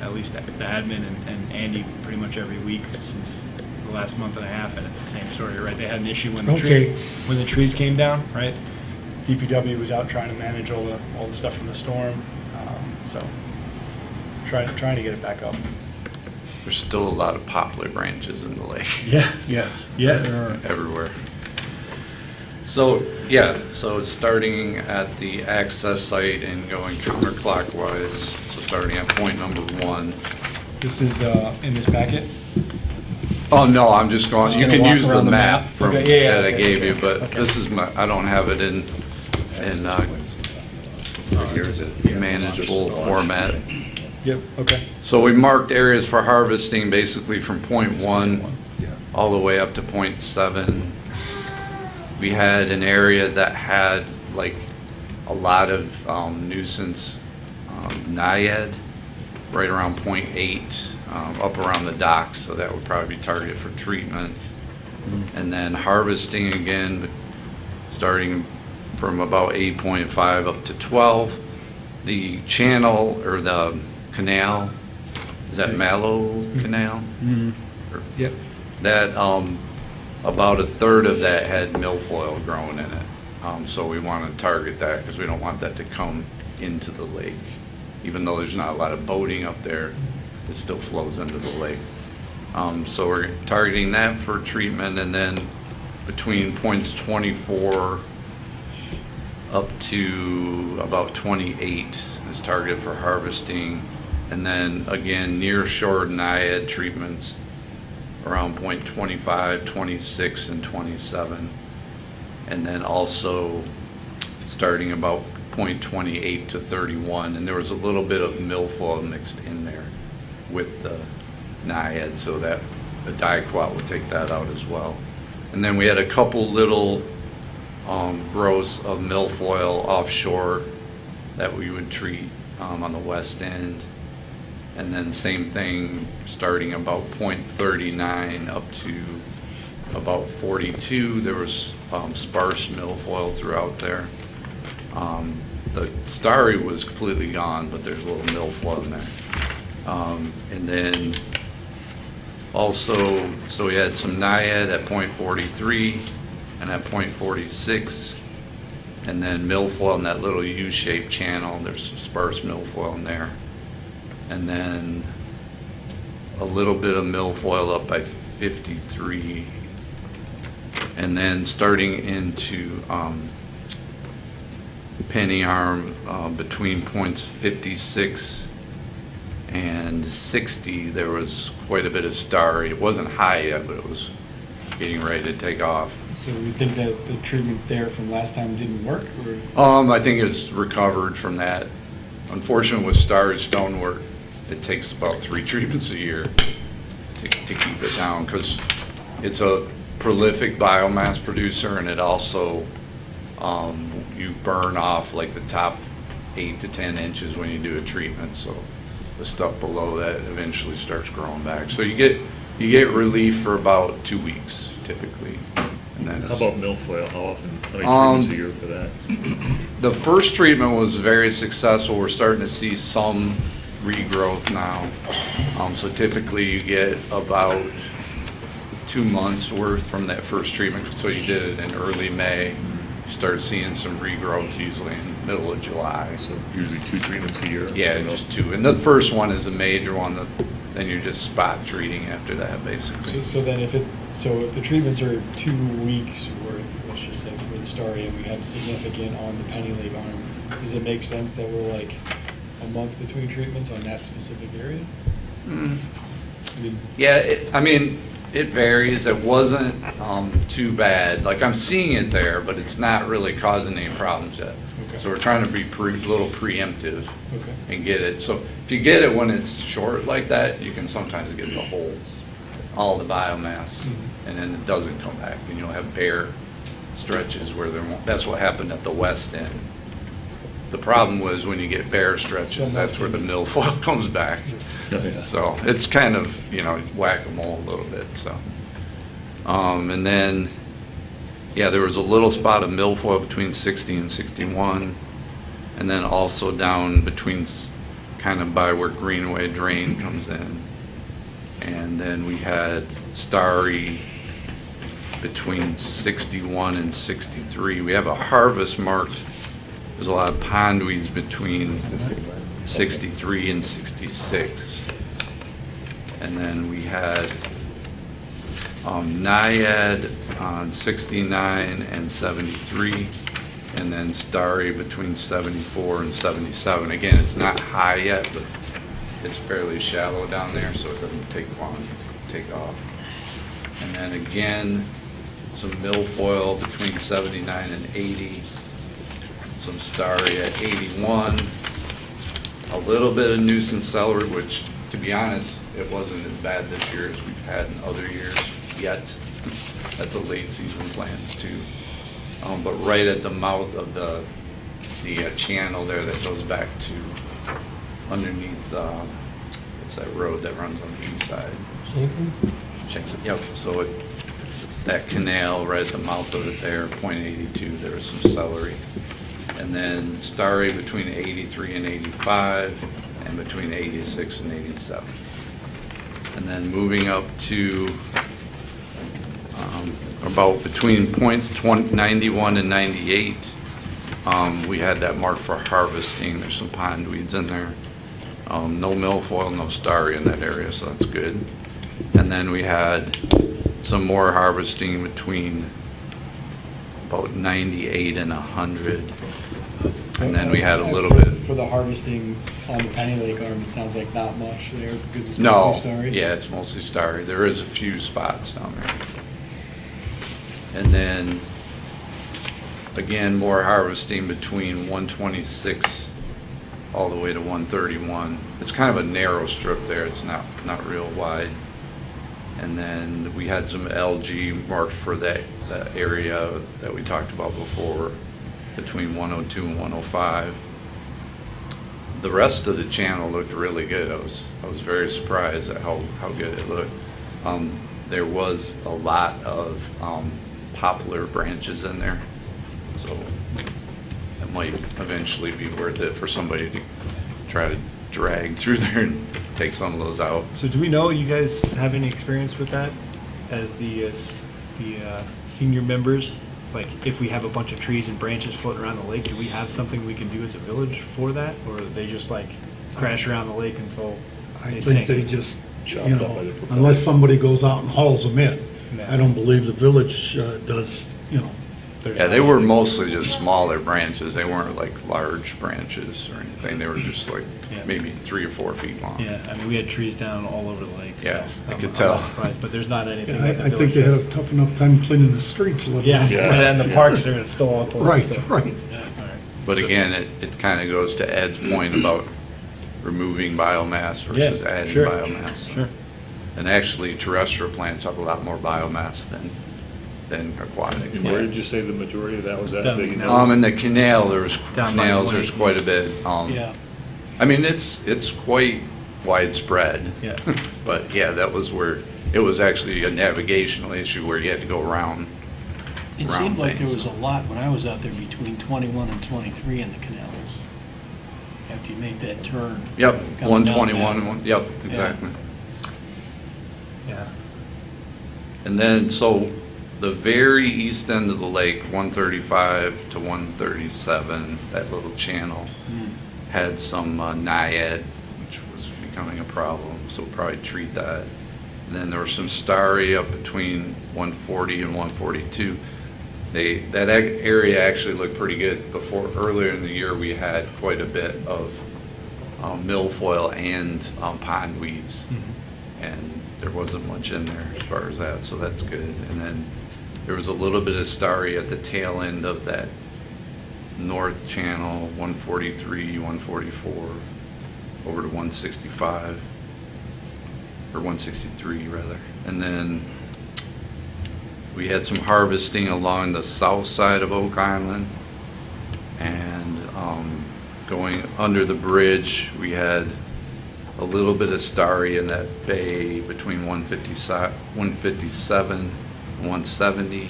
at least the admin and Andy pretty much every week since the last month and a half, and it's the same story, right? They had an issue when the trees came down, right? DPW was out trying to manage all the stuff from the storm, so trying to get it back up. There's still a lot of poplar branches in the lake. Yeah. Yes. Yeah. There are. Everywhere. So, yeah, so starting at the access site and going counterclockwise, so starting at point number 1. This is in this packet? Oh, no, I'm just going, Just you gonna can walk use the around the map map? from, Okay, yeah, that I okay, gave you, okay, but okay. this is my, I don't have it in manageable format. Yep, okay. So we marked areas for harvesting basically from point 1 all the way up to point 7. We had an area that had like a lot of nuisance naiad right around point 8 up around the docks, so that would probably be targeted for treatment. And then harvesting again, starting from about 8.5 up to 12. The channel or the canal, is that Mallow Canal? Or- Yep. That, about a third of that had milfoil growing in it. So we want to target that because we don't want that to come into the lake. Even though there's not a lot of boating up there, it still flows into the lake. So we're targeting that for treatment, and then between points 24 up to about 28 is targeted for harvesting. And then again, near shore naiad treatments around point 25, 26, and 27. And then also starting about point 28 to 31. And there was a little bit of milfoil mixed in there with the naiad, so that the diquat would take that out as well. And then we had a couple little growths of milfoil offshore that we would treat on the west end. And then same thing, starting about point 39 up to about 42, there was sparse milfoil throughout there. The starry was completely gone, but there's a little milfoil in there. And then also, so we had some naiad at point 43 and at point 46, and then milfoil in that little U-shaped channel. There's some sparse milfoil in there. And then a little bit of milfoil up by 53. And then starting into penny arm between points 56 and 60, there was quite a bit of starry. It wasn't high yet, but it was getting ready to take off. So we think that the treatment there from last time didn't work, or? I think it's recovered from that. Unfortunately, with starry stonework, it takes about 3 treatments a year to keep it down, because it's a prolific biomass producer, and it also, you burn off like the top 8 to 10 inches when you do a treatment, so the stuff below that eventually starts growing back. So you get relief for about 2 weeks typically. And then How about milfoil? How often, how many treatments a year for that? The first treatment was very successful. We're starting to see some regrowth now. So typically you get about 2 months worth from that first treatment. So you did it in early May. You start seeing some regrowth usually in the middle of July. So usually 2 treatments a year? Yeah, just 2. And the first one is a major one. Then you're just spot treating after that, basically. So then if the treatments are 2 weeks worth, let's just say for the starry, and we have significant on the Penny Lake arm, does it make sense that we're like a month between treatments on that specific area? Yeah, it varies. It wasn't too bad. Like, I'm seeing it there, but it's not really causing any problems yet. Okay. So we're trying to be a little preemptive Okay. and get it. So if you get it when it's short like that, you can sometimes get all the biomass, and then it doesn't come back, and you'll have bare stretches where there won't. That's what happened at the west end. The problem was when you get bare stretches, that's where the milfoil comes back. Oh, yeah. So it's kind of, whack-a-mole a little bit, so. And then, yeah, there was a little spot of milfoil between 60 and 61, and then also down between, kind of by where Greenway Drain comes in. And then we had starry between 61 and 63. We have a harvest marked. There's a lot of pondweeds between 63 and 66. And then we had naiad on 69 and 73, and then starry between 74 and 77. Again, it's not high yet, but it's fairly shallow down there, so it doesn't take long to take off. And then again, some milfoil between 79 and 80, some starry at 81, a little bit of nuisance celery, which, to be honest, it wasn't as bad this year as we've had in other years yet. That's a late season plant too. But right at the mouth of the channel there that goes back to underneath, what's that road that runs on the east side? Yep, so that canal right at the mouth of it there, .82, there was some celery. And then starry between 83 and 85, and between 86 and 87. And then moving up to about between points 91 and 98, we had that marked for harvesting. There's some pond weeds in there. No milfoil, no starry in that area, so that's good. And then we had some more harvesting between about 98 and 100. And then we had a little bit. For the harvesting on the Penny Lake arm, it sounds like not much there because it's No, mostly starry. yeah, it's mostly starry. There is a few spots down there. And then, again, more harvesting between 126 all the way to 131. It's kind of a narrow strip there. It's not real wide. And then we had some algae marked for that area that we talked about before, between 102 and 105. The rest of the channel looked really good. I was very surprised at how good it looked. There was a lot of poplar branches in there, so it might eventually be worth it for somebody to try to drag through there and take some of those out. So do we know, you guys have any experience with that as the senior members? Like, if we have a bunch of trees and branches floating around the lake, do we have something we can do as a village for that? Or they just like crash around the lake until I they think sink? they just, unless somebody goes out and hauls them in. No. I don't believe the village does, Yeah, they were mostly just smaller branches. They weren't like large branches or anything. They were just like Yeah. maybe 3 or 4 feet long. Yeah, I mean, we had trees down all over the lake. Yeah, so I I'm- could I'm tell. not surprised, but there's not anything. I that the think village they had a does. tough enough time cleaning the streets a little Yeah, bit. and the parks are still all closed. Right, so- right. Yeah, all right. But again, it kind of goes to Ed's point about removing biomass versus Yeah, adding sure. biomass. Sure. And actually, terrestrial plants have a lot more biomass than aquatic. And where did you say the majority of that was at? Down the Big canal. In the canal, there's Down by canals, there's 118. quite a bit. Yeah. I mean, it's quite widespread. Yeah. But yeah, that was where, it was actually a navigational issue where you had to go around. It around seemed like there things. was a lot when I was out there between 21 and 23 in the canals. After you make that turn. Yep, coming down 121, there. yep, exactly. Yeah. And then, so the very east end of the lake, 135 to 137, that little channel, had some naiad, which was becoming a problem, so we'll probably treat that. And then there was some starry up between 140 and 142. That area actually looked pretty good. Earlier in the year, we had quite a bit of milfoil and pond weeds. And there wasn't much in there as far as that, so that's good. And then there was a little bit of starry at the tail end of that north channel, 143, 144, over to 165, or 163 rather. And then we had some harvesting along the south side of Oak Island, and going under the bridge, we had a little bit of starry in that bay between 157 and 170.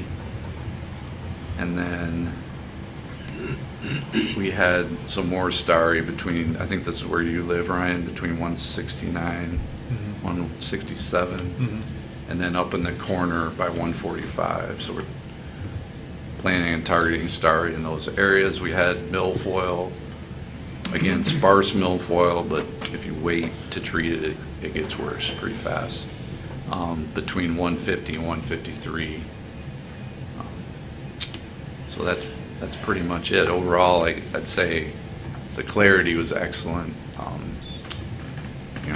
And then we had some more starry between, I think this is where you live, Ryan, between 169, 167, and then up in the corner by 145. So we're planning and targeting starry in those areas. We had milfoil, again, sparse milfoil, but if you wait to treat it, it gets worse pretty fast. Between 150 and 153. So that's pretty much it. Overall, I'd say the clarity was excellent.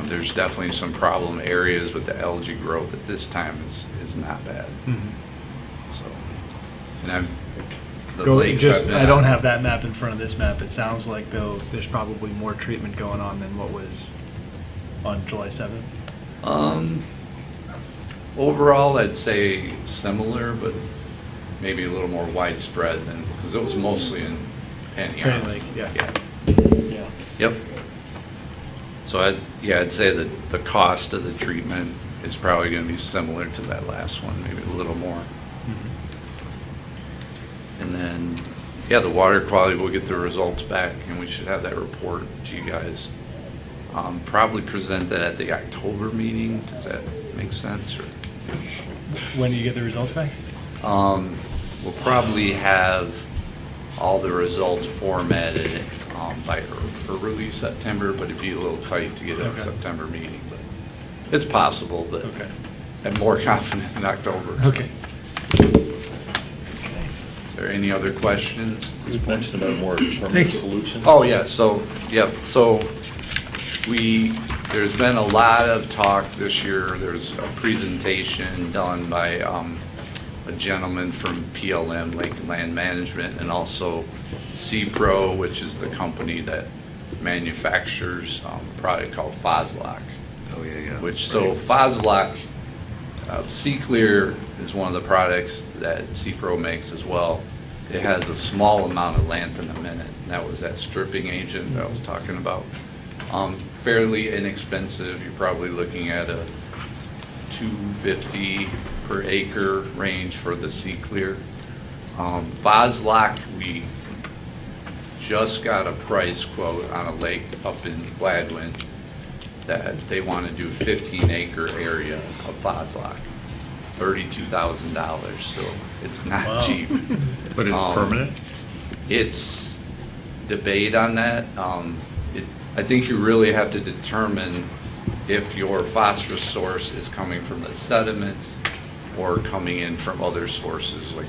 There's definitely some problem areas with the algae growth at this time is not bad. So, and I don't have that map in front of this map. It sounds like, though, there's probably more treatment going on than what was on July 7th. Overall, I'd say similar, but maybe a little more widespread than, because it was mostly in Penny Penny Island. Lake, yeah. Yeah. Yep. So I'd say that the cost of the treatment is probably going to be similar to that last one, maybe a little more. And then, yeah, the water quality, we'll get the results back, and we should have that report to you guys. Probably present that at the October meeting. Does that make sense? Or When do you get the results back? we'll probably have all the results formatted by early September, but it'd be a little tight to get a Okay. September meeting. But it's possible, but Okay. I'm more confident in October. Okay. Is there any other questions? You mentioned about more permanent solution. Oh, yeah, so, yep, so there's been a lot of talk this year. There's a presentation done by a gentleman from PLM, Lake Land Management, and also C-Pro, which is the company that manufactures a product called Foslock. Oh, yeah. Which, so Foslock, C-Clear is one of the products that C-Pro makes as well. It has a small amount of lanthanum in it, and that was that stripping agent that I was talking about. Fairly inexpensive. You're probably looking at a $250 per acre range for the C-Clear. Foslock, we just got a price quote on a lake up in Gladwin that they want to do a 15-acre area of Foslock, $32,000, so it's not cheap. But it's permanent? It's debate on that. I think you really have to determine if your phosphorus source is coming from the sediments or coming in from other sources, like,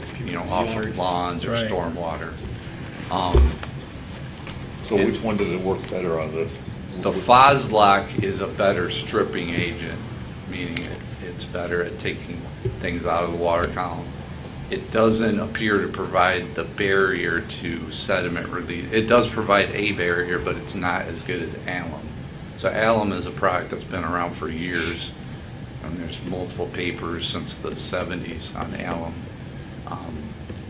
off of lawns or Right. stormwater. So which one does it work better on this? The Foslock is a better stripping agent, meaning it's better at taking things out of the water column. It doesn't appear to provide the barrier to sediment release. It does provide a barrier, but it's not as good as alum. So alum is a product that's been around for years, and there's multiple papers since the 70s on alum,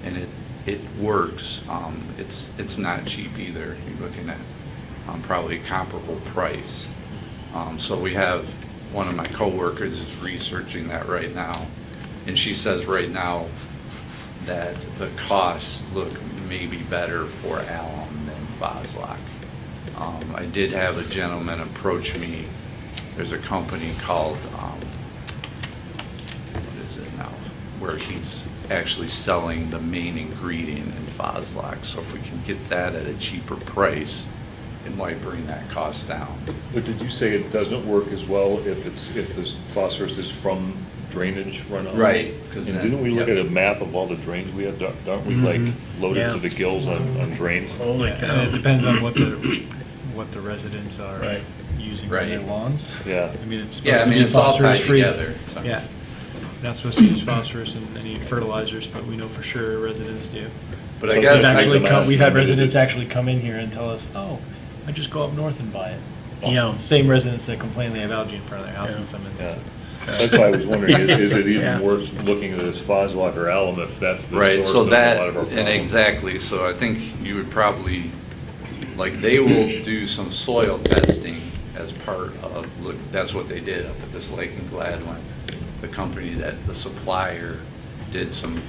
and it works. It's not cheap either. You're looking at probably a comparable price. So we have, one of my coworkers is researching that right now, and she says right now that the costs look maybe better for alum than Foslock. I did have a gentleman approach me. There's a company called, what is it now, where he's actually selling the main ingredient in Foslock. So if we can get that at a cheaper price, it might bring that cost down. But did you say it doesn't work as well if the phosphorus is from drainage runoff? Right. And didn't we look at a map of all the drains we have? Aren't we like loaded Yeah. to the gills on drains? Holy And cow. it depends on what the residents are Right. using for their Right. lawns. Yeah. I mean, it's Yeah, supposed I to mean, be it's all tied phosphorus free. together. So. Yeah. You're not supposed to use phosphorus in any fertilizers, but we know for sure residents do. But I So got We've actually I'm we've had asking, is residents it- actually come in here and tell us, oh, I just go up north and buy it. Yeah. Same residents that complain they have algae in front of their house Yeah. in some Yeah. instances. That's why I was wondering, is it Yeah. even worth looking at this Foslock or alum if that's the Right, source so of a that, lot of our and problems? exactly, so I think you would probably, like, they will do some soil testing as part of, look, that's what they did up at this lake in Gladwin. The company that, the supplier, did some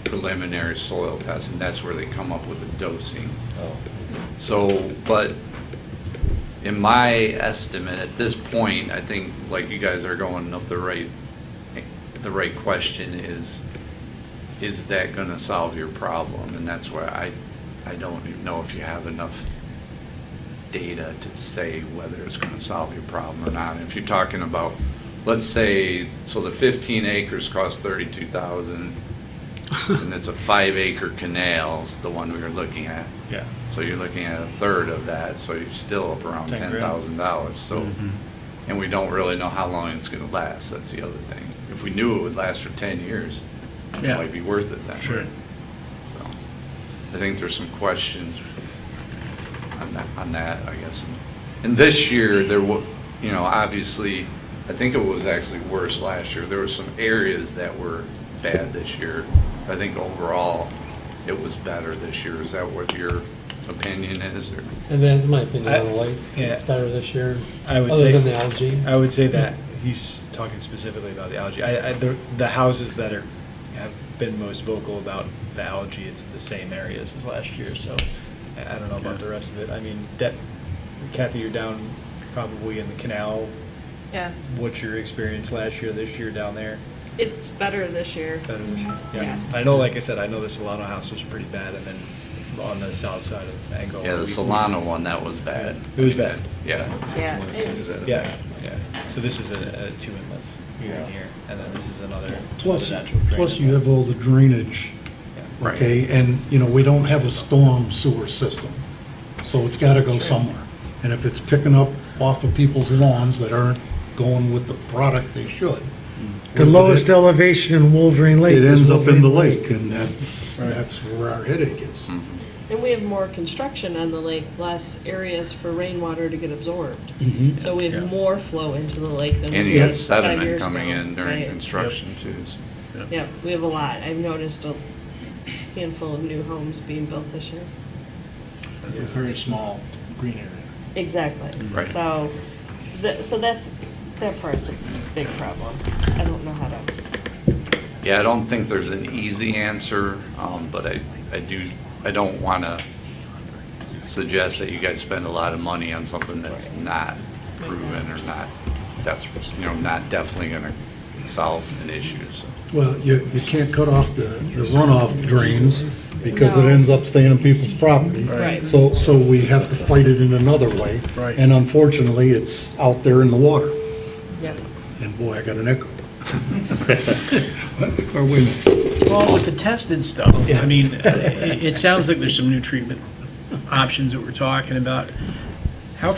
preliminary soil tests, and that's where they come up with the dosing. Oh. So, but in my estimate, at this point, I think, like you guys are going up the right question is that gonna solve your problem? And that's where I don't even know if you have enough data to say whether it's gonna solve your problem or not. If you're talking about, let's say, so the 15 acres costs $32,000, and it's a 5-acre canal, the one we were looking at. Yeah. So you're looking at a third of that, so you're still up around $10,000. $10,000. So, and we don't really know how long it's gonna last, that's the other thing. If we knew it would last for 10 years, it Yeah. might be worth it then. Sure. So, I think there's some questions on that, I guess. And this year, there was, obviously, I think it was actually worse last year. There were some areas that were bad this year. I think overall, it was better this year. Is that what your opinion is? Or? And that's my opinion on the lake. Yeah. It's better this year. I would Other say, than the algae. I would say that he's talking specifically about the algae. The houses that have been most vocal about the algae. It's the same areas as last year, so I don't know about the rest of it. I mean, Kathy, you're down probably in the canal. Yeah, What's your experience last year, this year down there? it's better this year. Better this year? Yeah. I know, like I said, I know the Solano house was pretty bad, and then on the south side of Angola. Yeah, the Solano one, that was bad. It was bad. Yeah. Yeah. Yeah, yeah. So this is a 2 inlets here and here, and then this is another. Plus, natural drain. plus you have all the drainage, Yeah. okay? And, we don't have a storm sewer system, so it's gotta go somewhere. And if it's picking up off of people's lawns that aren't going with the product they should. The lowest elevation in Wolverine Lake. It is ends up in the Wolverine lake, and that's where our headache is. And we have more construction on the lake, less areas for rainwater to get absorbed. Mhm. So we have more flow into the lake than And we you did got 5 sediment years coming ago. in during Right. construction too. so. Yeah, we have a lot. I've noticed a handful of new homes being built this year. A very small green area. Exactly. Right. So, that part's a big problem. I don't know how to. Yeah, I don't think there's an easy answer, but I don't want to suggest that you guys spend a lot of money on something that's not proven or not definitely going to solve an issue, so. Well, you can't cut off the runoff drains because it ends up staying on people's property. Right. So we have to fight it in another way. Right. And unfortunately, it's out there in the water. Yep. And boy, I got an echo. Or wait a minute. Well, with the tested stuff, I mean, it sounds like there's some new treatment options that we're talking about. How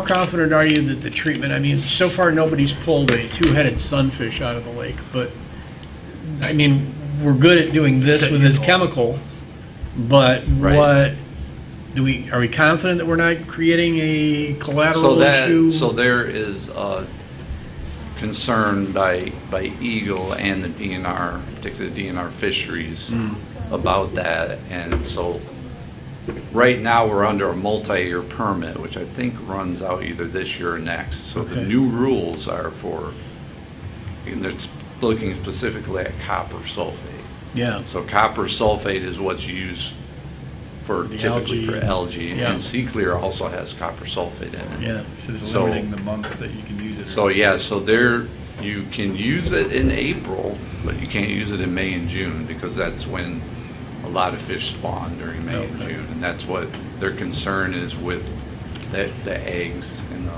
confident are you that the treatment, I mean, so far nobody's pulled a two-headed sunfish out of the lake, but, I mean, we're good at doing this with this chemical, but Right. are we confident that we're not creating a collateral issue? So there is a concern by Eagle and the DNR, particularly the DNR fisheries, about that. And so right now, we're under a multi-year permit, which I think runs out either this year or next. So the Okay. new rules are and it's looking specifically at copper sulfate. Yeah. So copper sulfate is what's used for The typically for algae. algae. Yeah. And Sea Clear also has copper sulfate in it. Yeah. So there's So- limiting the months that you can use it. So, yeah, so you can use it in April, but you can't use it in May and June because that's when a lot of fish spawn during May and Okay. June. And that's what their concern is with the eggs and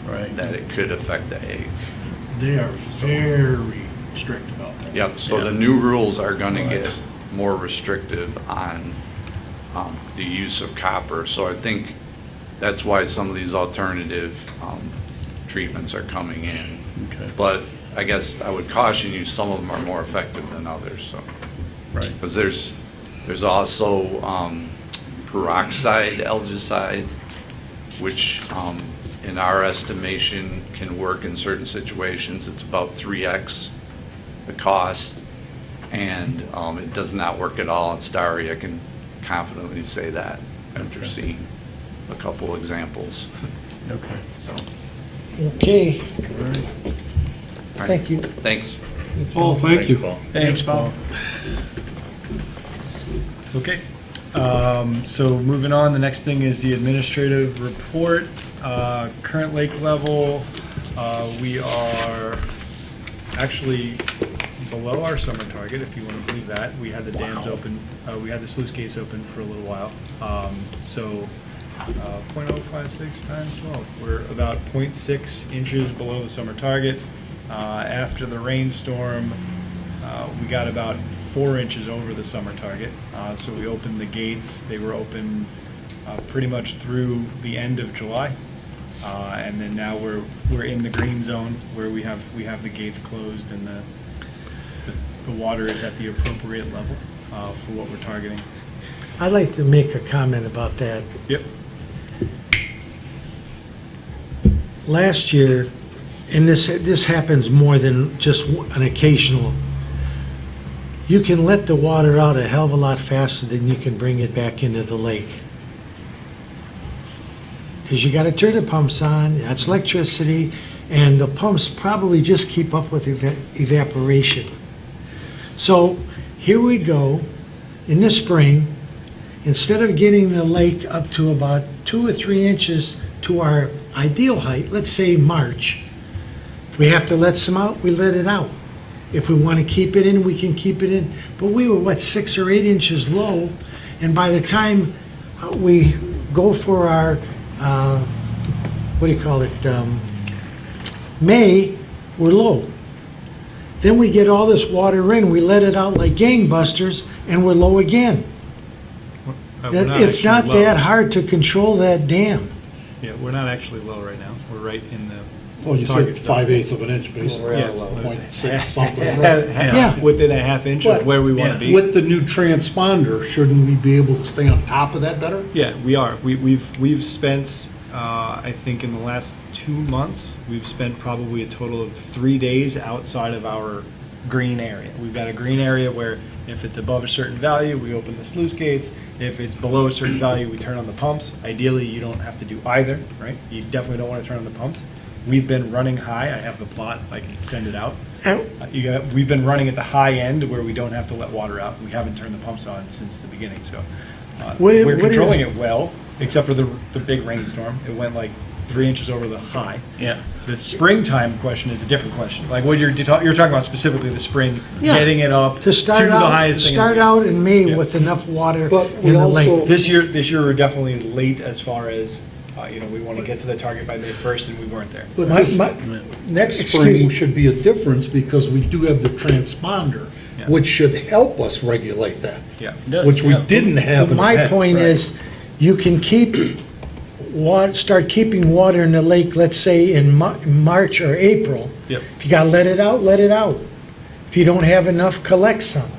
Right. that it could affect the eggs. They are very strict about that. Yep, so Yeah. the new rules are gonna Well, get that's- more restrictive on the use of copper. So I think that's why some of these alternative treatments are coming in. Okay. But I guess I would caution you, some of them are more effective than others, so. Right. Because there's also peroxide algicide, which in our estimation can work in certain situations. It's about 3x the cost, and it does not work at all in Starry. I can confidently say that after seeing a couple examples. Okay. So, Okay, all right. thank you. Thanks. Paul, thank you. Thanks, Paul. Okay, so moving on, the next thing is the administrative report. Current lake level, we are actually below our summer target, if you want to believe that. We had the dams open, we had the sluice gates open for a little while. So 0.056 times 12, we're about 0.6 inches below the summer target. After the rainstorm, we got about 4 inches over the summer target. So we opened the gates. They were open pretty much through the end of July. And then now we're in the green zone where we have the gates closed and the water is at the appropriate level for what we're targeting. I'd like to make a comment about that. Yep. Last year, and this happens more than just an occasional, you can let the water out a hell of a lot faster than you can bring it back into the lake. Because you got to turn the pumps on, that's electricity, and the pumps probably just keep up with evaporation. So here we go, in the spring, instead of getting the lake up to about 2 or 3 inches to our ideal height, let's say March, if we have to let some out, we let it out. If we want to keep it in, we can keep it in. But we were, 6 or 8 inches low, and by the time we go for our, May, we're low. Then we get all this water in, we let it out like gangbusters, and we're low again. It's not that hard to control that dam. Yeah, we're not actually low right now. We're right in the Well, you said target zone. 5/8 of an inch, basically. Yeah. 0.6 something. Yeah. Within a half inch of But where we want to be. with the new transponder, shouldn't we be able to stay on top of that better? Yeah, we are. We've spent, I think in the last 2 months, we've spent probably a total of 3 days outside of our green area. We've got a green area where if it's above a certain value, we open the sluice gates. If it's below a certain value, we turn on the pumps. Ideally, you don't have to do either, right? You definitely don't want to turn on the pumps. We've been running high. I have the plot. I can send it out. We've been running at the high end where we don't have to let water out. We haven't turned the pumps on since the beginning, so we're controlling it well, except for the big rainstorm. It went like 3 inches over the high. Yeah. The springtime question is a different question. Like what you're talking about specifically the spring, Yeah. getting it up To start the highest thing. out in May Yeah. with enough water But we in the also- lake. This year we're definitely late as far as we want to get to the target by May 1st, and we weren't there. But My- this, my- next excuse spring me. should be a difference because we do have the transponder, Yeah. which should help us regulate that, Yeah. which we didn't have in the My past. point is, you can start keeping water in the lake, let's say in March or April. Yep. If you gotta let it out, let it out. If you don't have enough, collect some.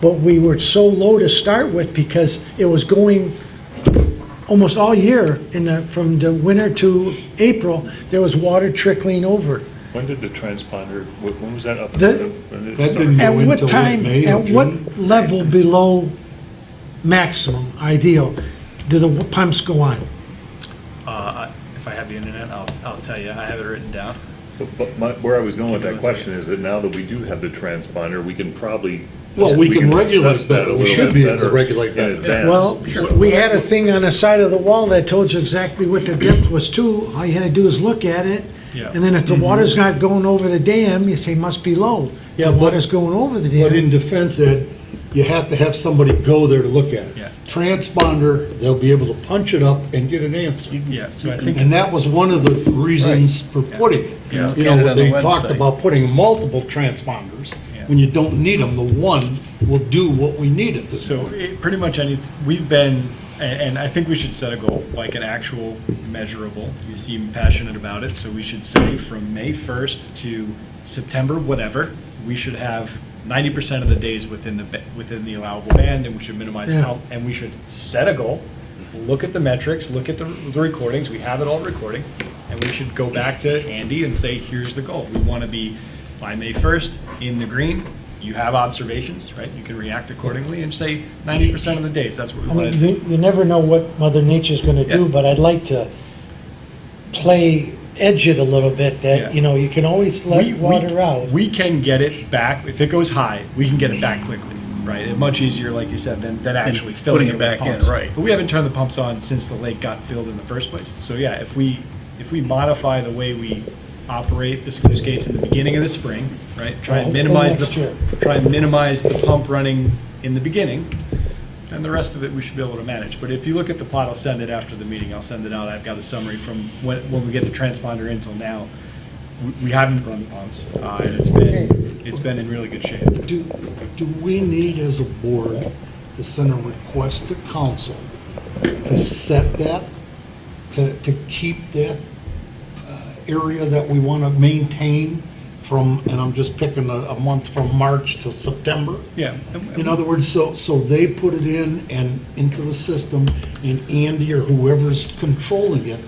But we were so low to start with because it was going almost all year from the winter to April, there was water trickling over. When did the transponder, when was that up? The- When did it That start? didn't At go what until time, May or at what June. level below maximum, ideal, do the pumps go on? If I have the internet, I'll tell you. I have it written down. Where I was going with that question is that now that we do have the transponder, we can probably. Well, we can regulate assess that better. a We little should bit be able to better regulate in better. advance. Well, we had a thing on the side of the wall that told you exactly what the depth was too. All you had to do is look at it. Yeah. And then if the water's not going over the dam, you say must be low. Yeah, The but- water's going over the But in dam. defense, Ed, you have to have somebody go there to look at it. Yeah. Transponder, they'll be able to punch it up and get an answer. Yeah, so I think, And that was one of the reasons for putting it. Yeah. You Look at it know, on the they talked website. about putting multiple transponders. Yeah. When you don't need them, the one will do what we need at this so point. pretty much we've been, and I think we should set a goal, like an actual measurable. You seem passionate about it, so we should say from May 1st to September, whatever, we should have 90% of the days within the allowable band, and we should minimize Yeah. count, and we should set a goal, look at the metrics, look at the recordings, we have it all recording, and we should go back to Andy and say, here's the goal. We want to be, by May 1st, in the green. You have observations, right? You can react accordingly and say 90% of the days, that's what we I want to mean, do. you never know what Mother Nature's gonna do, Yeah. but I'd like to edge it a little bit, Yeah. that, you can always let water out. We can get it back, if it goes high, we can get it back quickly, right? It's much easier, like you said, than actually filling putting it with back in, pumps. right. But we haven't turned the pumps on since the lake got filled in the first place. So yeah, if we modify the way we operate the sluice gates in the beginning of the spring, right? Try and Hopefully minimize next year. the pump running in the beginning, and the rest of it we should be able to manage. But if you look at the plot, I'll send it after the meeting, I'll send it out, I've got a summary from when we get the transponder in till now. We haven't run the pumps, and it's been in really good shape. Do we need as a board to send a request to council to set that, to keep that area that we want to maintain from, and I'm just picking a month from March to September? Yeah. In other words, so they put it in and into the system, and Andy or whoever's controlling it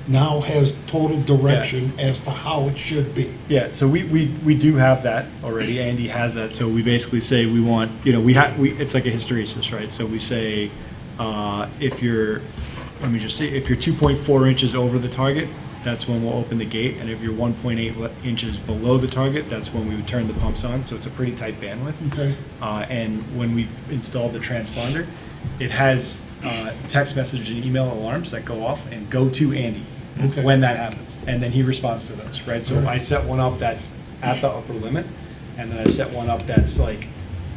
now has total direction as to how it should be. Yeah, so we do have that already. Andy has that. So we basically say we want, it's like a hysteresis, right? So we say if you're 2.4 inches over the target, that's when we'll open the gate, and if you're 1.8 inches below the target, that's when we would turn the pumps on, so it's a pretty tight bandwidth. Okay. And when we installed the transponder, it has text message and email alarms that go off and go to Andy Okay. when that happens, and then he responds to those, right? So Right. I set one up that's at the upper limit, and then I set one up that's like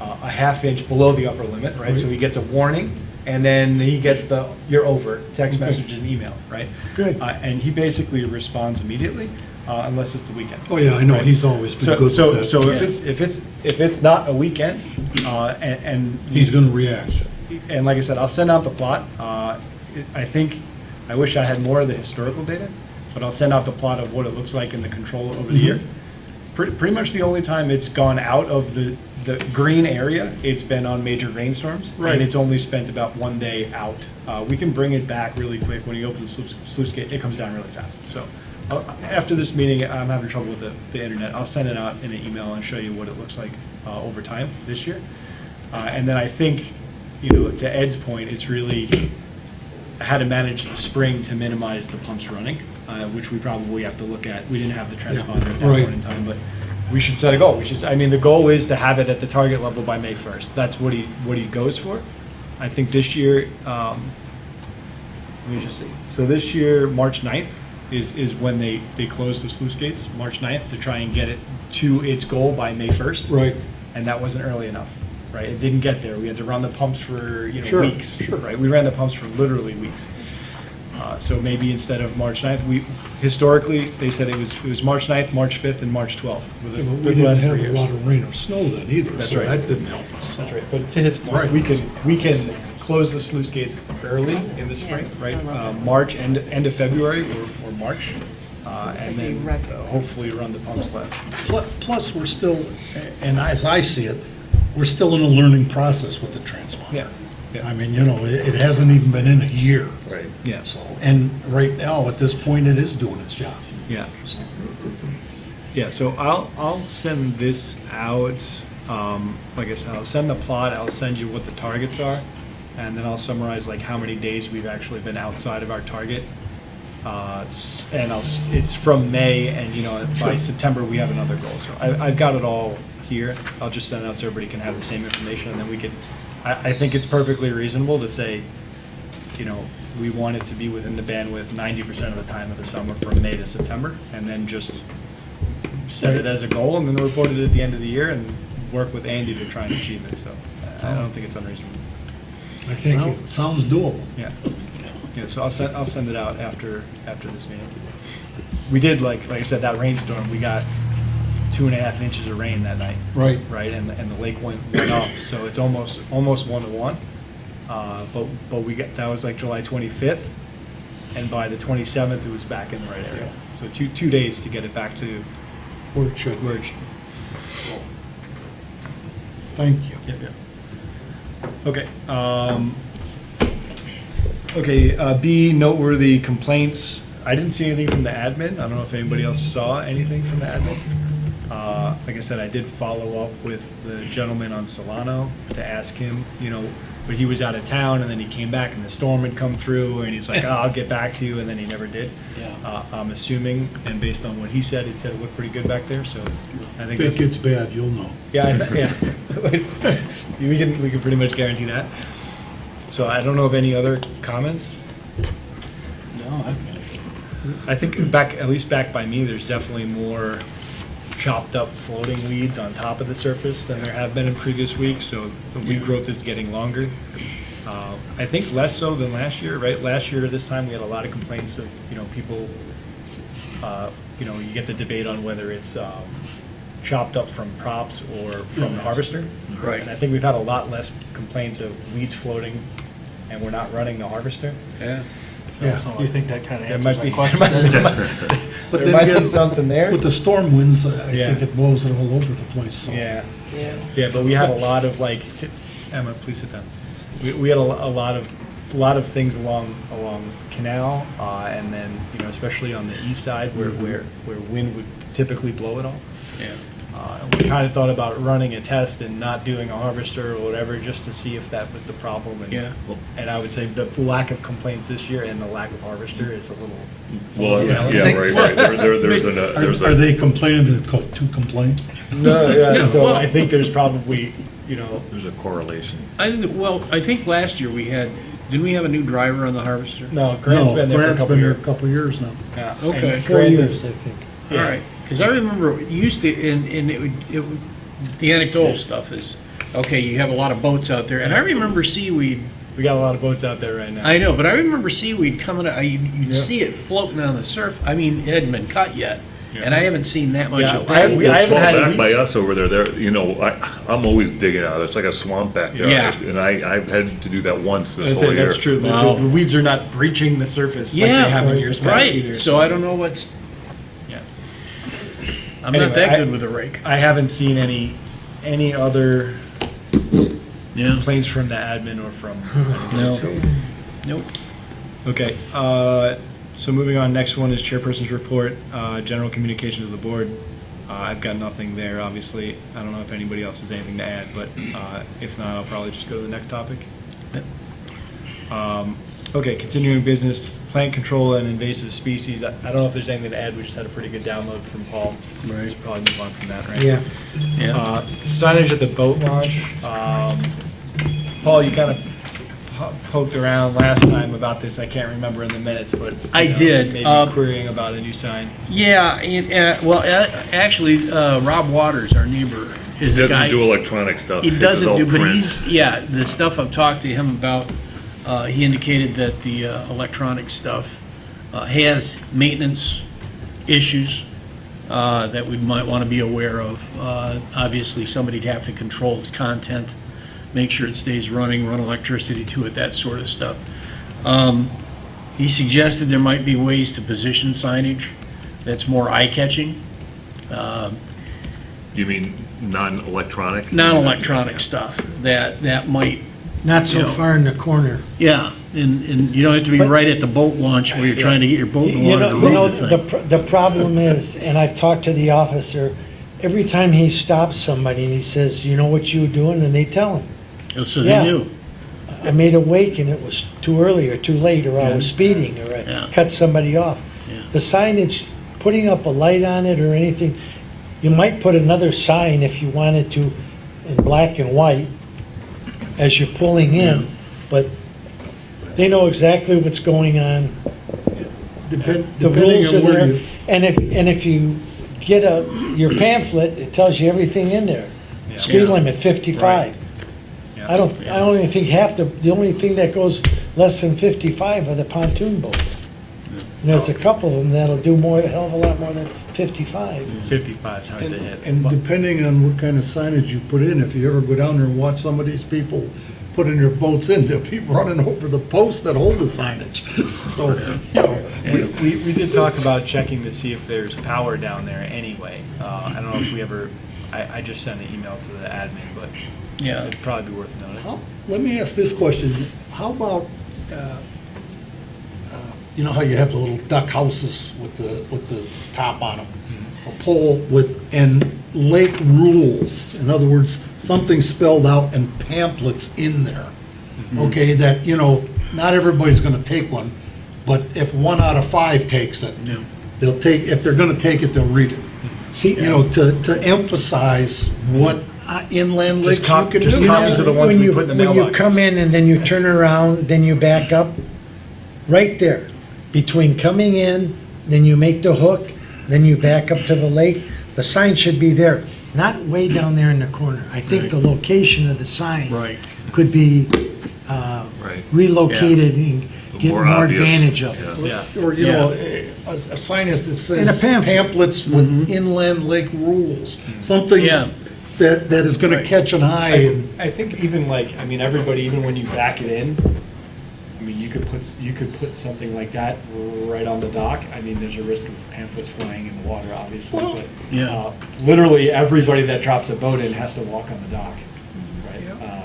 a half inch below the upper limit, right? So he gets a warning, and then he gets the, you're over, text Okay. message and email, right? Good. And he basically responds immediately, unless it's the weekend. Oh, yeah, I know, Right. he's always been So, good with so, that. so if it's not a weekend, and. He's gonna react. And like I said, I'll send out the plot. I think, I wish I had more of the historical data, but I'll send out the plot of what it looks like in the control over the year. Pretty much the only time it's gone out of the green area, it's been on major rainstorms. Right. And it's only spent about 1 day out. We can bring it back really quick. When you open the sluice gate, it comes down really fast. So after this meeting, I'm having trouble with the internet. I'll send it out in an email and show you what it looks like over time this year. And then I think, to Ed's point, it's really how to manage the spring to minimize the pumps running, which we probably have to look at. We didn't have the transponder at that Right. point in time, but we should set a goal. The goal is to have it at the target level by May 1st. That's what he goes for. I think this year, let me just see. So this year, March 9th is when they close the sluice gates, March 9th, to try and get it to its goal by May 1st. Right. And that wasn't early enough, right? It didn't get there. We had to run the pumps for, Sure, weeks, sure. right? We ran the pumps for literally weeks. So maybe instead of March 9th, historically, they said it was March 9th, March 5th, and March 12th. were the- Yeah, but the we didn't last have 3 a years. lot of rain or snow then either, That's so right. that didn't help us. That's right, but to his point, Right. we can close the sluice gates early in the spring, right? March, end of February or March, and then hopefully run the pumps less. Plus, we're still, and as I see it, we're still in a learning process with the transponder. Yeah, yeah. I mean, it hasn't even been in a year. Right. Yeah, So, and right now, at this point, it is doing its job. yeah. Yeah, so I'll send this out, like I said, I'll send the plot, I'll send you what the targets are, and then I'll summarize like how many days we've actually been outside of our target. And it's from May, and by September, we have another goal. So I've got it all here. I'll just send it out so everybody can have the same information, and then we can, I think it's perfectly reasonable to say, we want it to be within the bandwidth 90% of the time of the summer from May to September, and then just set it as a goal, and then report it at the end of the year, and work with Andy to try and achieve it. So I don't think it's unreasonable. Sounds doable. Yeah. Yeah, so I'll send it out after this meeting. We did, like I said, that rainstorm, we got 2.5 inches of rain that night. Right. Right, and the lake went up, so it's almost 1-to-1. But that was like July 25th, and by the 27th, it was back in the right area. So two days to get it back to Where it should. where it should. Thank you. Yep, yep. Okay. Okay, B, noteworthy complaints. I didn't see anything from the admin. I don't know if anybody else saw anything from the admin. Like I said, I did follow up with the gentleman on Solano to ask him, but he was out of town, and then he came back, and the storm had come through, and he's like, I'll get back to you, and then he never did. Yeah. I'm assuming, and based on what he said it looked pretty good back there, so I think If it that's... gets bad, you'll know. Yeah, we can pretty much guarantee that. So I don't know of any other comments. No, I think at least back by me, there's definitely more chopped up floating weeds on top of the surface than there have been in previous weeks, so the weed growth is getting longer. I think less so than last year, right? Last year at this time, we had a lot of complaints of, people, you get the debate on whether it's chopped up from props or from the harvester. Right. And I think we've had a lot less complaints of weeds floating, and we're not running the harvester. Yeah. So I think that kind of There answers might my be, question. But there then might be again, something there. With the storm winds, I Yeah. think it blows it all over the place, so. Yeah. Yeah, but we had a lot of Emma, please sit down. We had a lot of things along Canal, and then, especially on the east side where wind would typically blow it all. Yeah. And we kind of thought about running a test and not doing a harvester or whatever, just to see if that was the problem. And, Yeah. and I would say the lack of complaints this year and the lack of harvester is a little. Well, yeah, right. Are they complaining to complain? No, Yeah, so well- I think there's probably, There's a correlation. I think last year we had, didn't we have a new driver on the harvester? no, Grant's been there for a Grant's couple been there years. a couple years now. Yeah, Okay. and 4 Grant years, is- I think. All right, because I remember it used to, and the anecdotal stuff is, okay, you have a lot of boats out there, and I remember seaweed, We got a lot of boats out there right now. I know, but I remember seaweed coming, you'd Yeah. see it floating on the surf, I mean, it hadn't been cut yet, and Yeah. I haven't seen that much Yeah, of I that. haven't had Back any- by us over there, I'm always digging out. It's like a swamp backyard. Yeah. And I've had to do that once I this say whole year. that's true. Wow. The weeds are not breaching the surface like they have in years past either. Right, so I don't know what's, Yeah. I'm not Anyway, that good with a rake. I haven't seen any other Yeah. complaints from the admin or from anybody. No. so- Nope. Okay, so moving on, next one is Chairperson's report, general communications of the board. I've got nothing there, obviously. I don't know if anybody else has anything to add, but if not, I'll probably just go to the next topic. Okay, continuing business, plant control and invasive species. I don't know if there's anything to add. We just had a pretty good download from Paul. Right. Should probably move on from that, right? Yeah. Yeah. Signage at the boat launch. Paul, you kind of poked around last time about this. I can't remember in the minutes, but I did. Maybe querying about a new sign. Yeah, actually, Rob Waters, our neighbor, He is a guy. doesn't do electronic stuff. He does doesn't all do, but print. the stuff I've talked to him about, he indicated that the electronic stuff has maintenance issues that we might want to be aware of. Obviously, somebody'd have to control its content, make sure it stays running, run electricity to it, that sort of stuff. He suggested there might be ways to position signage that's more eye-catching. You mean non-electronic? Non-electronic stuff that might, Not so You know. far in the corner. yeah, and you don't have to be But- right at the boat launch where you're trying to get your boat in the You water to know, read the thing. the problem is, and I've talked to the officer, every time he stops somebody, he says, you know what you were doing? And they tell him. So Yeah. they knew. I made a wake and it was too early or too late, or I was speeding, or Yeah. I cut somebody off. Yeah. The signage, putting up a light on it or anything, you might put another sign if you wanted to in black and white as you're pulling in, but they know exactly what's going on. The Depending rules are on where there, you, and if you get your pamphlet, it tells you everything in there. Yeah. Speed Yeah. limit 55. Yeah. I don't even think the only thing that goes less than 55 are the pontoon boats. And there's a couple of them that'll do a hell of a lot more than 55. 55 is hard to hit. and depending on what kind of signage you put in, if you ever go down there and watch some of these people putting their boats in, they'll be running over the posts that hold the signage. So, you know, We did talk about checking to see if there's power down there anyway. I don't know if we ever, I just sent an email to the admin, but Yeah. it'd probably be worth noting. let me ask this question. How about, you know how you have the little duck houses with the top on them? A pole and lake rules. In other words, something spelled out in pamphlets in there. Okay, that, not everybody's gonna take one, but if 1 out of 5 takes it, Yeah. they'll take, if they're gonna take it, they'll read it. See, To emphasize what inland lakes Just you cop- can just do. copies of the ones when we you, put in the when you mailboxes. come in and then you turn around, then you back up, right there, between coming in, then you make the hook, then you back up to the lake, the sign should be there, not way down there in the corner. I think the location of the sign Right. could be Right. relocated and get More more obvious. advantage of it. Yeah. Or, a sign that And a says pamphlet. pamphlets with inland lake rules, something Yeah. that is gonna catch an eye and. I think even everybody, even when you back it in, you could put something like that right on the dock. I mean, there's a risk of pamphlets flying in the water, obviously, Well, but Yeah. literally everybody that drops a boat in has to walk on the dock, right?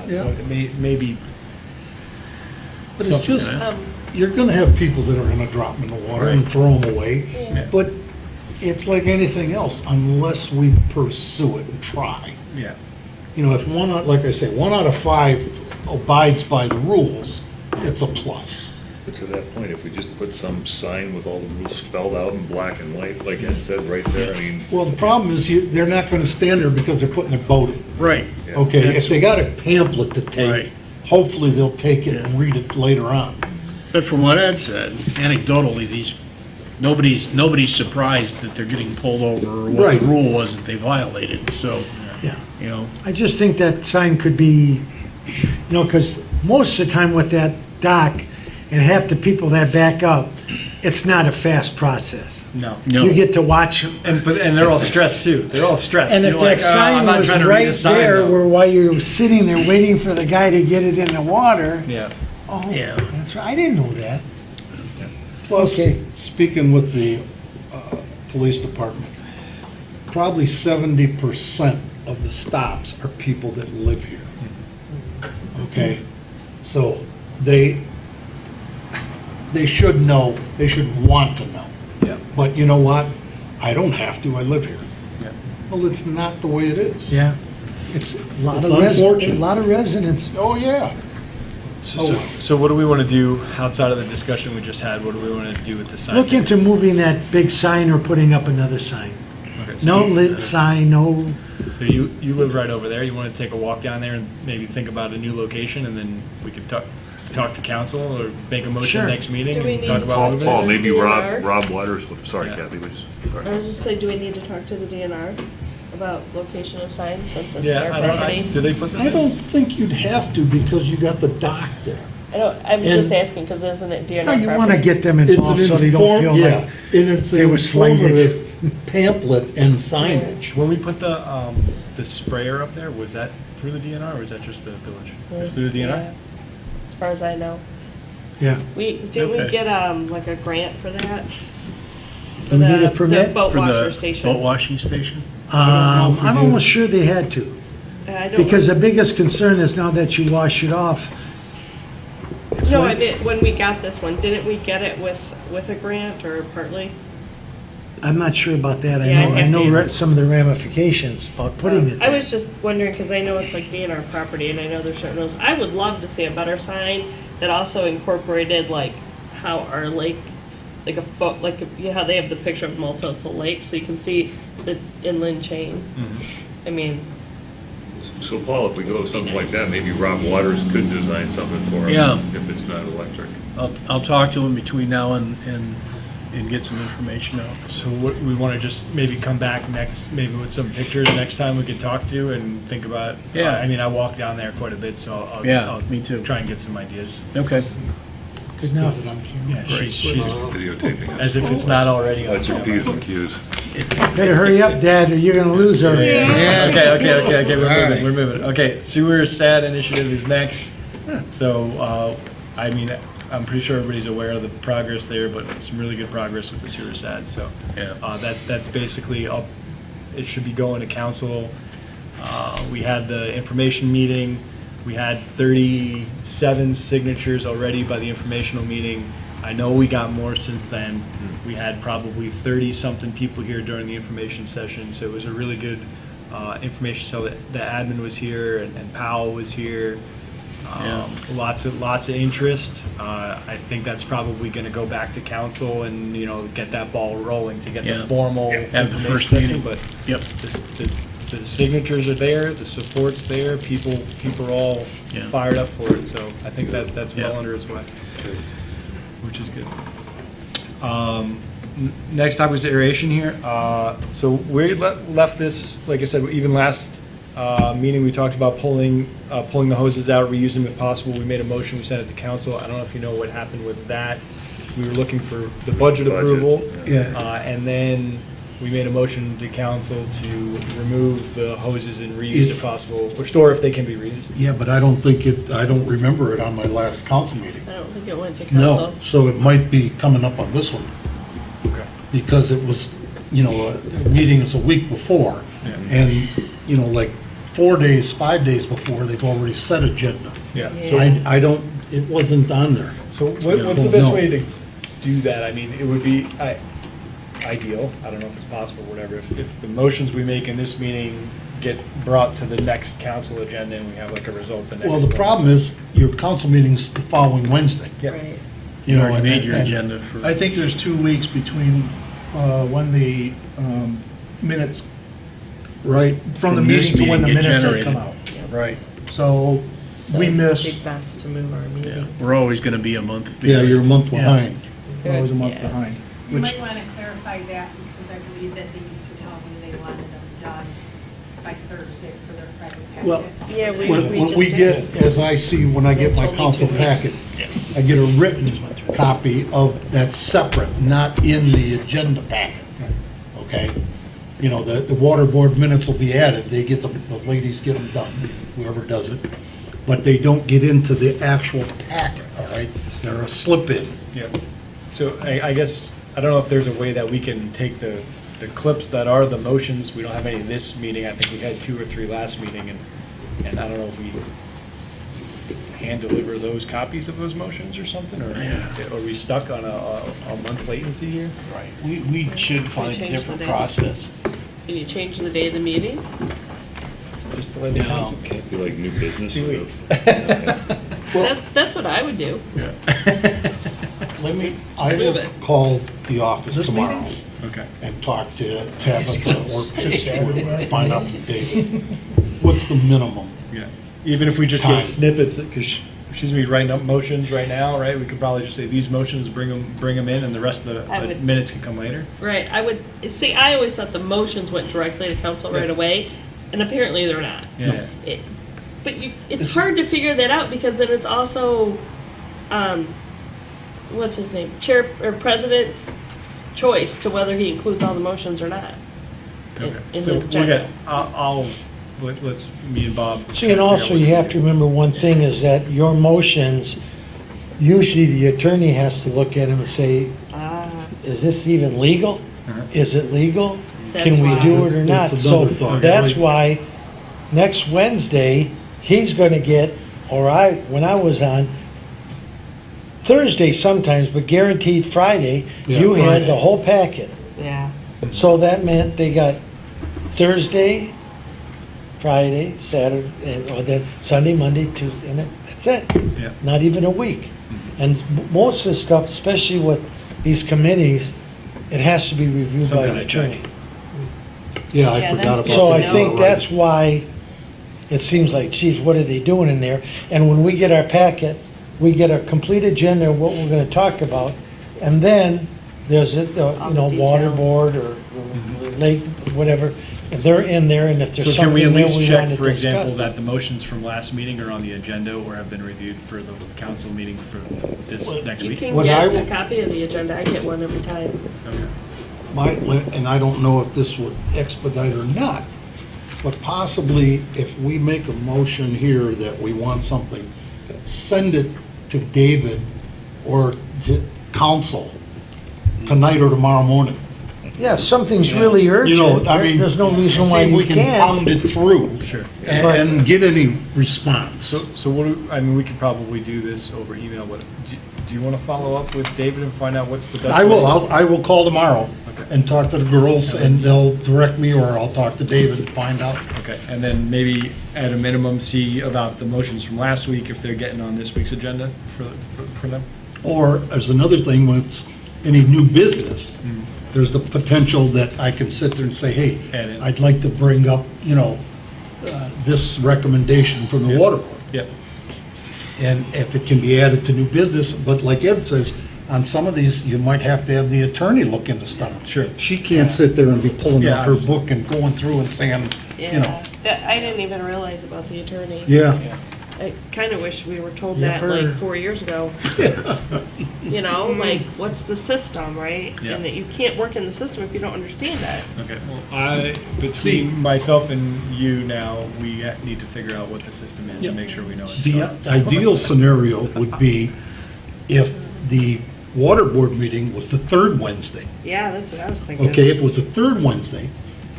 Yeah. So it may be. But it's just, Yeah. you're gonna have people that are gonna drop them in the water and throw them away. Yeah. But it's like anything else, unless we pursue it and try. Yeah. You know, if like I say, 1 out of 5 abides by the rules, it's a plus. But to that point, if we just put some sign with all the rules spelled out in black and white, like Ed said right there, I mean. Well, the problem is they're not gonna stand there because they're putting their boat in. Right. Okay, That's- if they got a pamphlet to Right. take, hopefully they'll take it and read it later on. But from what Ed said, anecdotally, nobody's surprised that they're getting pulled over or what Right. the rule was that they violated, so, Yeah. you know. I just think that sign could be, because most of the time with that dock and half the people that back up, it's not a fast process. No. You get to watch them. And they're all stressed too. They're all stressed. And if You're that like, "Oh, I'm sign not was trying to read right the sign, there, though." where while you're sitting there waiting for the guy to get it in the water, Yeah. oh, Yeah. that's right, I didn't know that. Plus, Okay. speaking with the police department, probably 70% of the stops are people that live here. Okay? So they should know, they should want to know. Yeah. But you know what? I don't have to, I live here. Yeah. Well, it's not the way it is. Yeah. It's a lot It's of unfortunate. a lot of residents. Oh, yeah. So what do we want to do outside of the discussion we just had? What do we want to do with the sign? Look into moving that big sign or putting up another sign. Okay, so No you- lit sign, no, So you live right over there. You want to take a walk down there and maybe think about a new location, and then we could talk to council or make a motion Sure. next meeting Do we and talk need- about moving. Paul, maybe DNR? Rob Waters, sorry Yeah. Kathy, we just. I was just saying, do we need to talk to the DNR about location of signs since it's Yeah, their I don't. property? Do they put that? I in? don't think you'd have to because you got the dock there. I'm And- just asking, because isn't it DNR no, property? you want to get them It's involved an so they don't feel yeah, like and it's they an were slighted. informative pamphlet and signage. When we put the sprayer up there, was that through the DNR or was that just the village? It was through the DNR? Yeah, as far as I know. Yeah. Didn't we Okay. get, like a grant for that? For Do we need a the permit? boat For washer the station. boat washing station? I'm almost sure they had to. I don't Because know. the biggest concern is now that you wash it off. it's No, I like- meant, when we got this one, didn't we get it with a grant or partly? I'm not sure about that. Yeah, I I'd know have to- some of the ramifications about putting it I there. was just wondering, because I know it's like DNR property, and I know there's certain rules. I would love to see a better sign that also incorporated like how our lake, like you know how they have the picture of multiple lakes, so you can see the inland chain. I mean, So Paul, if we go with something like that, maybe Rob Waters could design something for us. Yeah. If it's not electric. I'll talk to him between now and get some information out. So what, we want to just maybe come back next, maybe with some pictures next time we can talk to and think about. Yeah. I mean, I walk down there quite a bit, so I'll. Yeah, I'll me too. Try and get some ideas. Okay. Good enough. Yeah, she's Videotaping us. as if it's not already on. That's your P's and Q's. Better hurry up, Dad, or you're gonna lose her. Okay, we're moving. Okay, sewer SAD initiative is next. So, I mean, I'm pretty sure everybody's aware of the progress there, but some really good progress with the sewer SAD, so. Yeah. That's basically up, it should be going to council. We had the information meeting, we had 37 signatures already by the informational meeting. I know we got more since then. We had probably 30-something people here during the information session, so it was a really good information. So the admin was here and Powell was here. Lots of interest. I think that's probably going to go back to council and, get that ball rolling to get the formal Have the first information meeting. But Yep. the signatures are there, the support's there, people are all fired up for it, so I think that's well under its way, which is good. Next topic was aeration here. So we left this, like I said, even last meeting, we talked about pulling the hoses out, reuse them if possible. We made a motion, we sent it to council. I don't know if you know what happened with that. We were looking for the budget approval. Yeah. And then we made a motion to council to remove the hoses and reuse if possible, or store if they can be reused. Yeah, but I don't remember it on my last council meeting. I don't think it went to council. No, so it might be coming up on this one, Okay. because it was, a meeting is a week before, and, like 5 days before, they've already set agenda. Yeah. So it wasn't on there. So what's the best way to do that? I mean, it would be, ideal, I don't know if it's possible, or whatever, if the motions we make in this meeting get brought to the next council agenda and we have like a result the next. Well, the one. problem is, your council meeting's the following Wednesday. Yep. Right. You know, already and- made your and- agenda for. I think there's 2 weeks between when the minutes, Right. from the this meeting to when the get minutes have generated. come out. Right. So we So miss, it'd be best to move our Yeah, meeting. we're always going to be a month. Yeah, you're a month Yeah. behind. we're always a month Yeah. behind. You Which, might want to clarify that, because I believe that they used to tell me they wanted them done by Thursday for their Friday packet. Well, Yeah, we What just we did. get, as I see, when I get my Told me council 2 weeks. packet, I get a written copy of that's separate, not in the agenda packet. Okay? You know, the water board minutes will be added, they get them, the ladies get them done, whoever does it, but they don't get into the actual packet, all right? They're a slip-in. Yeah. So I guess, I don't know if there's a way that we can take the clips that are the motions, we don't have any this meeting, I think we had 2 or 3 last meeting, and I don't know if we hand deliver those copies of those motions or something, or are we stuck on a month latency here? Right. We should find a change the different date. process. Can you change the day of the meeting? Just to let the No. council. Can't be like new business. 2 weeks. That's what I would do. Let me, I Move will it. call the office tomorrow Okay. and talk to Tabitha or find out from David, what's the minimum? Yeah. Even if we just Time. get snippets, because she's gonna be writing up motions right now, right? We could probably just say, these motions, bring them in, and the rest of I the would- minutes can come later. Right, I would, see, I always thought the motions went directly to council right Yes. away, and apparently they're not. Yeah. It- But it's hard to figure that out, because then it's also, what's his name, chair, or president's choice to whether he includes all the motions or not. Okay. In So his we'll get, agenda. let's, me and Bob. See, and also you have to remember one thing is that your motions, usually the attorney has to look at them and say, Ah, is this even legal? Uh-huh. Is it legal? That's Can we why. do it or not? That's So another thought, that's right? why next Wednesday, he's gonna get, when I was on, Thursday sometimes, but guaranteed Friday, Yeah, you had Friday. the whole packet. yeah. So that meant they got Thursday, Friday, Saturday, or then Sunday, Monday, Tuesday, and that's it. Yeah. Not even a week. And most of the stuff, especially with these committees, it has to be reviewed Some by an kind of check. attorney. Yeah, I Yeah, forgot that's about that. good So I to think Right. that's why it seems like, geez, what are they doing in there? And when we get our packet, we get a complete agenda of what we're gonna talk about, and then there's, All the water details. board or lake, whatever, and they're in there, and if there's So can we something at there least we check, want to for example, discuss. that the motions from last meeting are on the agenda or have been reviewed for the council meeting for this next You week? can What I get a will- copy of the agenda, I get one every time. Okay. And I don't know if this would expedite or not, but possibly if we make a motion here that we want something, send it to David or to council tonight or tomorrow morning. Yeah, if something's really urgent, You know, I mean. there's no reason why see if you we can can't. pound it through. Sure. And get any response. So what do, I mean, we could probably do this over email, but do you want to follow up with David and find out what's the best? I will, way? I will call tomorrow Okay. and talk to the girls, and they'll direct me, or I'll talk to David and find out. Okay, and then maybe at a minimum, see about the motions from last week, if they're getting on this week's agenda for them? Or, there's another thing, when it's any new business, Mm. there's the potential that I can sit there and say, hey, Add in. I'd like to bring up, this recommendation from the water board. Yep. And if it can be added to new business, but like Ed says, on some of these, you might have to have the attorney look into stuff. Sure. She can't sit there and be pulling Yeah, out her obviously. book and going through and saying, Yeah, I didn't even realize about the attorney. yeah. I kind of wish we were told Yeah, that like her- 4 years ago. You know, like, what's the system, right? Yeah. And that you can't work in the system if you don't understand that. Okay, well, between myself and you now, we need to figure out what the system is and make sure we know it. The ideal scenario would be if the water board meeting was the third Wednesday. Yeah, that's what I was thinking. Okay, if it was the third Wednesday,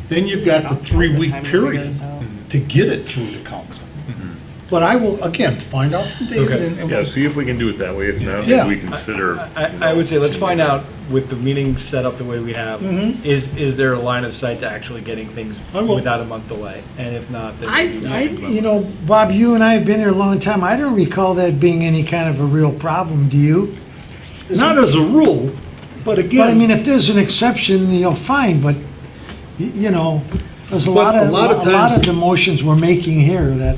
then you've got the I'll tell the 3-week time to figure period this out. to get it through the council. But I will, again, find out from David Okay. and Yeah, we'll see if we can do it that way. If not, Yeah. maybe we consider. I would say, let's find out with the meeting set up the way we have, Mhm. is there a line of sight to actually getting things I will. without a month delay? And if not, then. maybe we can come up you know, Bob, you and I have been here a long time. I don't recall that being any kind of a real problem, do you? Not as a rule, but again. But I mean, if there's an exception, you'll find, but, you know, there's a But lot of, a lot of a lot times- of the motions we're making here that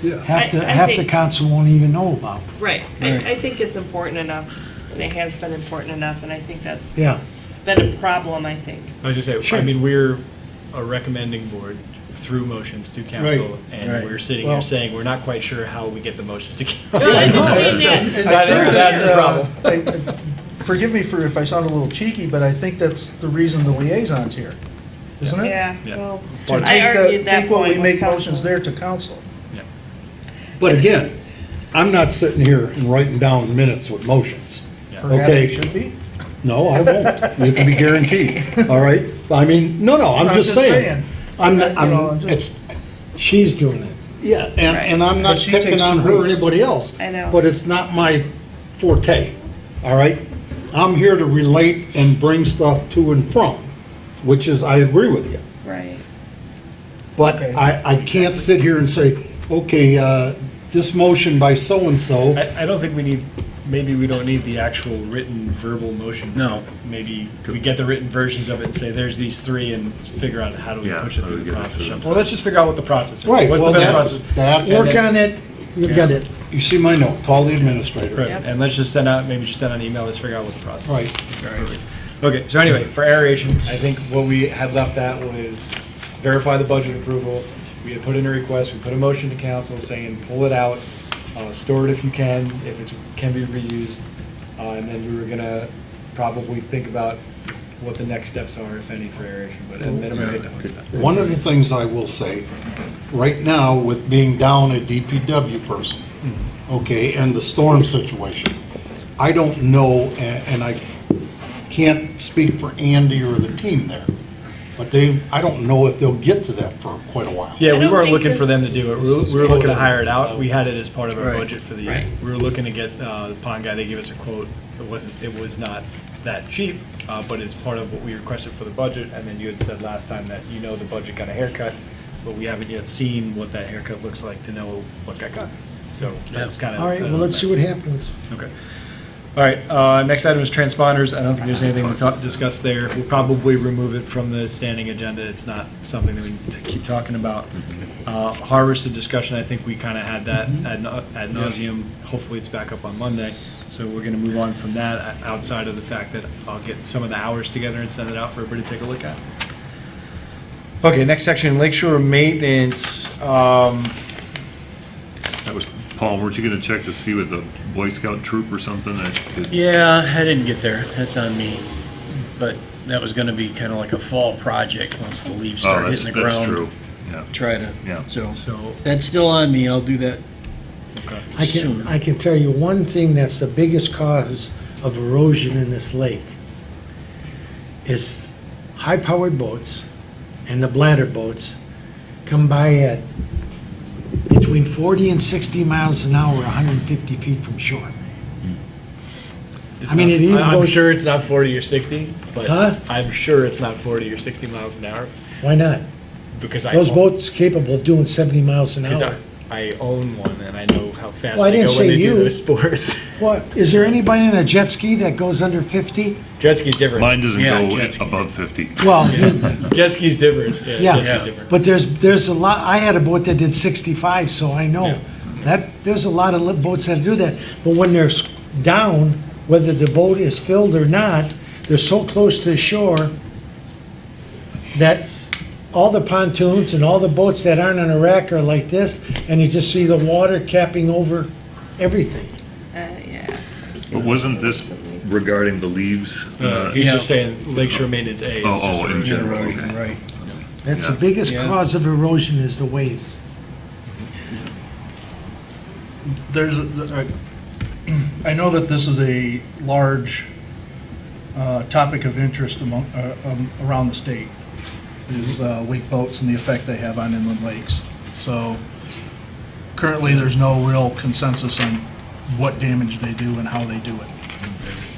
Yeah. half the, I half the think- council won't even know about. Right. Right. I think it's important enough, and it has been important enough, and I think that's Yeah. been a problem, I think. I was just saying, Sure. I mean, we're a recommending board through motions to council, and Right. we're sitting Well- here saying, we're not quite sure how we get the motion to council. No, I understand So, that. That's the problem. Forgive me for if I sound a little cheeky, but I think that's the reason the liaison's here, isn't it? Yeah, Yeah. well, To I take argued that take what we point make with council. motions there to council. But again, I'm not sitting here and writing down minutes with motions. Perhaps Okay. it should be. No, I won't. You can be guaranteed, all right? I mean, no, I'm just saying. I'm, not- You know, I'm, just- it's, She's doing it. yeah, and I'm not But she picking takes on 2 her or weeks. anybody else. I know. But it's not my forte, all right? I'm here to relate and bring stuff to and from, which is, I agree with you. Right. But Okay. I can't sit here and say, okay, this motion by so-and-so, I don't think we need, maybe we don't need the actual written verbal motion. No. Maybe we get the written versions of it and say, there's these 3, and figure out how do we Yeah, push it how through do we the get it process. to them? Well, let's just figure out what the process is. right, What's well, the best that's, process? that's, Work on it, you got it. you see my note, call the administrator. Right, Yep. and let's just send out, maybe just send out an email, let's figure out what the process is. Right. Perfect. Okay, so anyway, for aeration, I think what we had left at was verify the budget approval. We had put in a request, we put a motion to council saying, pull it out, store it if you can, if it can be reused. And then we were gonna probably think about what the next steps are, if any, for aeration, but at minimum, hit the host that. One of the things I will say, right now, with being down a DPW person, okay, and the storm situation, I don't know, and I can't speak for Andy or the team there, but I don't know if they'll get to that for quite a while. Yeah, I we don't weren't think looking for them to this- do it. We were looking to hire it out. We had it as part of our Right. budget for the year. Right. We were looking to get the pond guy, they gave us a quote. It was not that cheap, but it's part of what we requested for the budget. And then you had said last time that you know the budget got a haircut, but we haven't yet seen what that haircut looks like to know what got cut. So that's kind of. All right, well, let's see what happens. Okay. All right, next item is transponders. I don't think there's anything to discuss there. We'll probably remove it from the standing agenda. It's not something that we need to keep talking about. Harvested discussion, I think we kind of had that ad nauseum. Hopefully, it's back up on Monday. So we're going to move on from that, outside of the fact that I'll get some of the hours together and send it out for everybody to take a look at. Okay, next section, Lakeshore Maintenance. That was, Paul, weren't you gonna check to see with the Boy Scout troop or something that could? Yeah, I didn't get there. That's on me. But that was gonna be kind of like a fall project once the leaves Oh, start that's, hitting the ground. that's true, yeah. Try to, Yeah. so, So, that's still on me. I'll do that. I can tell you one thing that's the biggest cause of erosion in this lake is high-powered boats and the bladder boats come by at between 40 and 60 miles an hour, 150 feet from shore. it's I mean, not- it even I'm goes- sure it's not 40 or 60, but Huh? I'm sure it's not 40 or 60 miles an hour Why not? because Those boats capable of doing 70 miles an because hour. I own one and I know how fast Well, I they didn't go when say they you. do those sports. What, is there anybody in a jet ski that goes under 50? Jet ski's different. Mine doesn't Yeah, go jet ski. above 50. Well, Jet ski's different. Yeah. Jet ski's different. but there's a lot, I had a boat that did 65, so I know. There's a lot of boats that do that. But when they're down, whether the boat is filled or not, they're so close to the shore that all the pontoons and all the boats that aren't on a rack are like this, and you just see the water capping over everything. Yeah. But wasn't this regarding the leaves? He's just saying Lakeshore Maintenance A is just Oh, in erosion. general, Erosion, okay. right. That's the Yeah. biggest Yeah. cause of erosion is the waves. I know that this is a large topic of interest around the state, is wake boats and the effect they have on inland lakes. So currently, there's no real consensus on what damage they do and how they do it.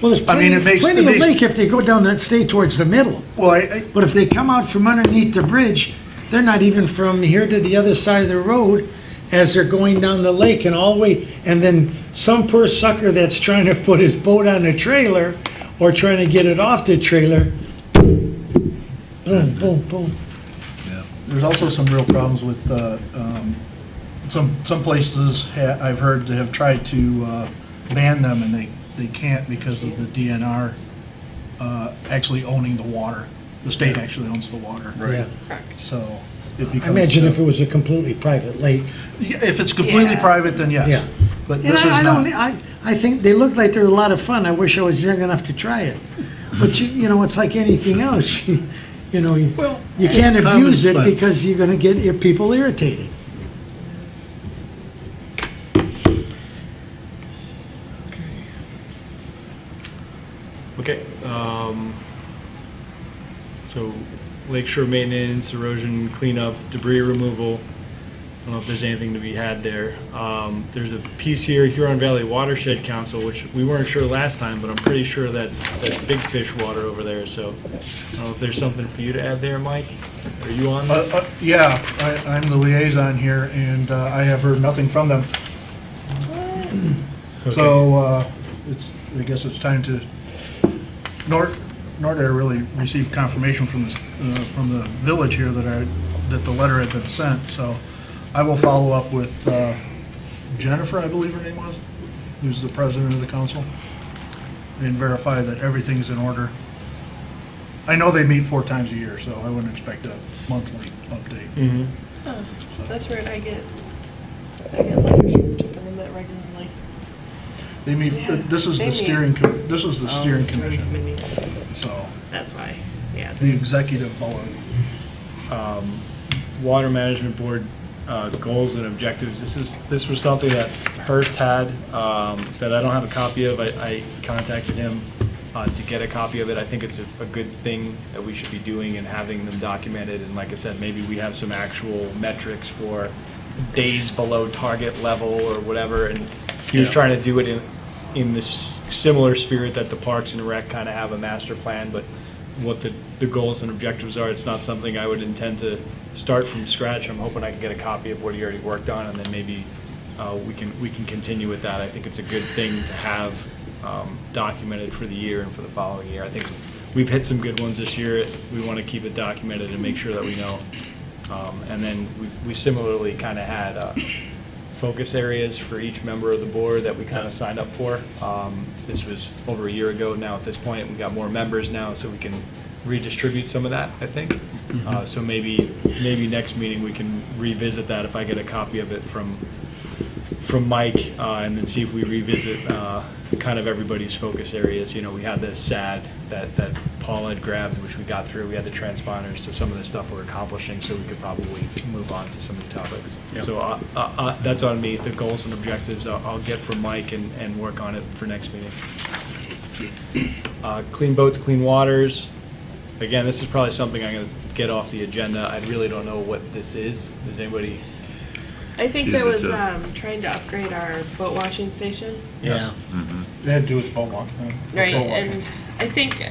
Well, there's I mean, it makes- plenty it of makes- lake if they go down that, stay towards the middle. Well, But if they come out from underneath the bridge, they're not even from here to the other side of the road as they're going down the lake and all the way, and then some poor sucker that's trying to put his boat on a trailer or trying to get it off the trailer, boom, boom, boom. there's also some real problems with, some places, I've heard, they have tried to ban them, and they can't because of the DNR actually owning the water. The state actually owns the water. Yeah. So it becomes. I imagine if it was a completely private lake. Yeah, if it's completely Yeah. private, then yes. Yeah. But And this is I not. don't, I think they look like they're a lot of fun. I wish I was young enough to try it. But you know, it's like anything else. You know, you can't it's abuse it common sense. because you're gonna get your people irritated. Okay, so Lakeshore Maintenance, erosion cleanup, debris removal. I don't know if there's anything to be had there. There's a piece here, Huron Valley Watershed Council, which we weren't sure last time, but I'm pretty sure that's big fish water over there, so I don't know if there's something for you to add there, Mike? Are you on this? Yeah, I'm the liaison here, and I have heard nothing from them. So I guess it's time to, nor did I really receive confirmation from the village here that the letter had been sent, so I will follow up with Jennifer, I believe her name was, who's the president of the council, and verify that everything's in order. I know they meet 4 times a year, so I wouldn't expect a monthly update. Oh, that's weird, I get letters from Chipper that regularly. They meet, Yeah, this is they the meet. steering, this is the Oh, steering the steering commission, committee. so, That's why, yeah. the executive board. Water Management Board goals and objectives. This was something that Hearst had that I don't have a copy of. I contacted him to get a copy of it. I think it's a good thing that we should be doing and having them documented. And like I said, maybe we have some actual metrics for days below target level or whatever. And he was trying to do it in this similar spirit that the Parks and Rec kind of have a master plan, but what the goals and objectives are, it's not something I would intend to start from scratch. I'm hoping I can get a copy of what he already worked on, and then maybe we can continue with that. I think it's a good thing to have documented for the year and for the following year. I think we've hit some good ones this year. We want to keep it documented and make sure that we know. And then we similarly kind of had focus areas for each member of the board that we kind of signed up for. This was over a year ago now at this point. We got more members now, so we can redistribute some of that, I think. So maybe next meeting we can revisit that if I get a copy of it from Mike, and then see if we revisit kind of everybody's focus areas. You know, we had the SAD that Paul had grabbed, which we got through. We had the transponders, so some of the stuff we're accomplishing, so we could probably move on to some of the topics. Yep. So that's on me. The goals and objectives I'll get from Mike and work on it for next meeting. Clean boats, clean waters. Again, this is probably something I'm going to get off the agenda. I really don't know what this is. Does anybody? I think that was trying to upgrade our boat washing station. Yeah. They had to do with boat walk. Right, and I think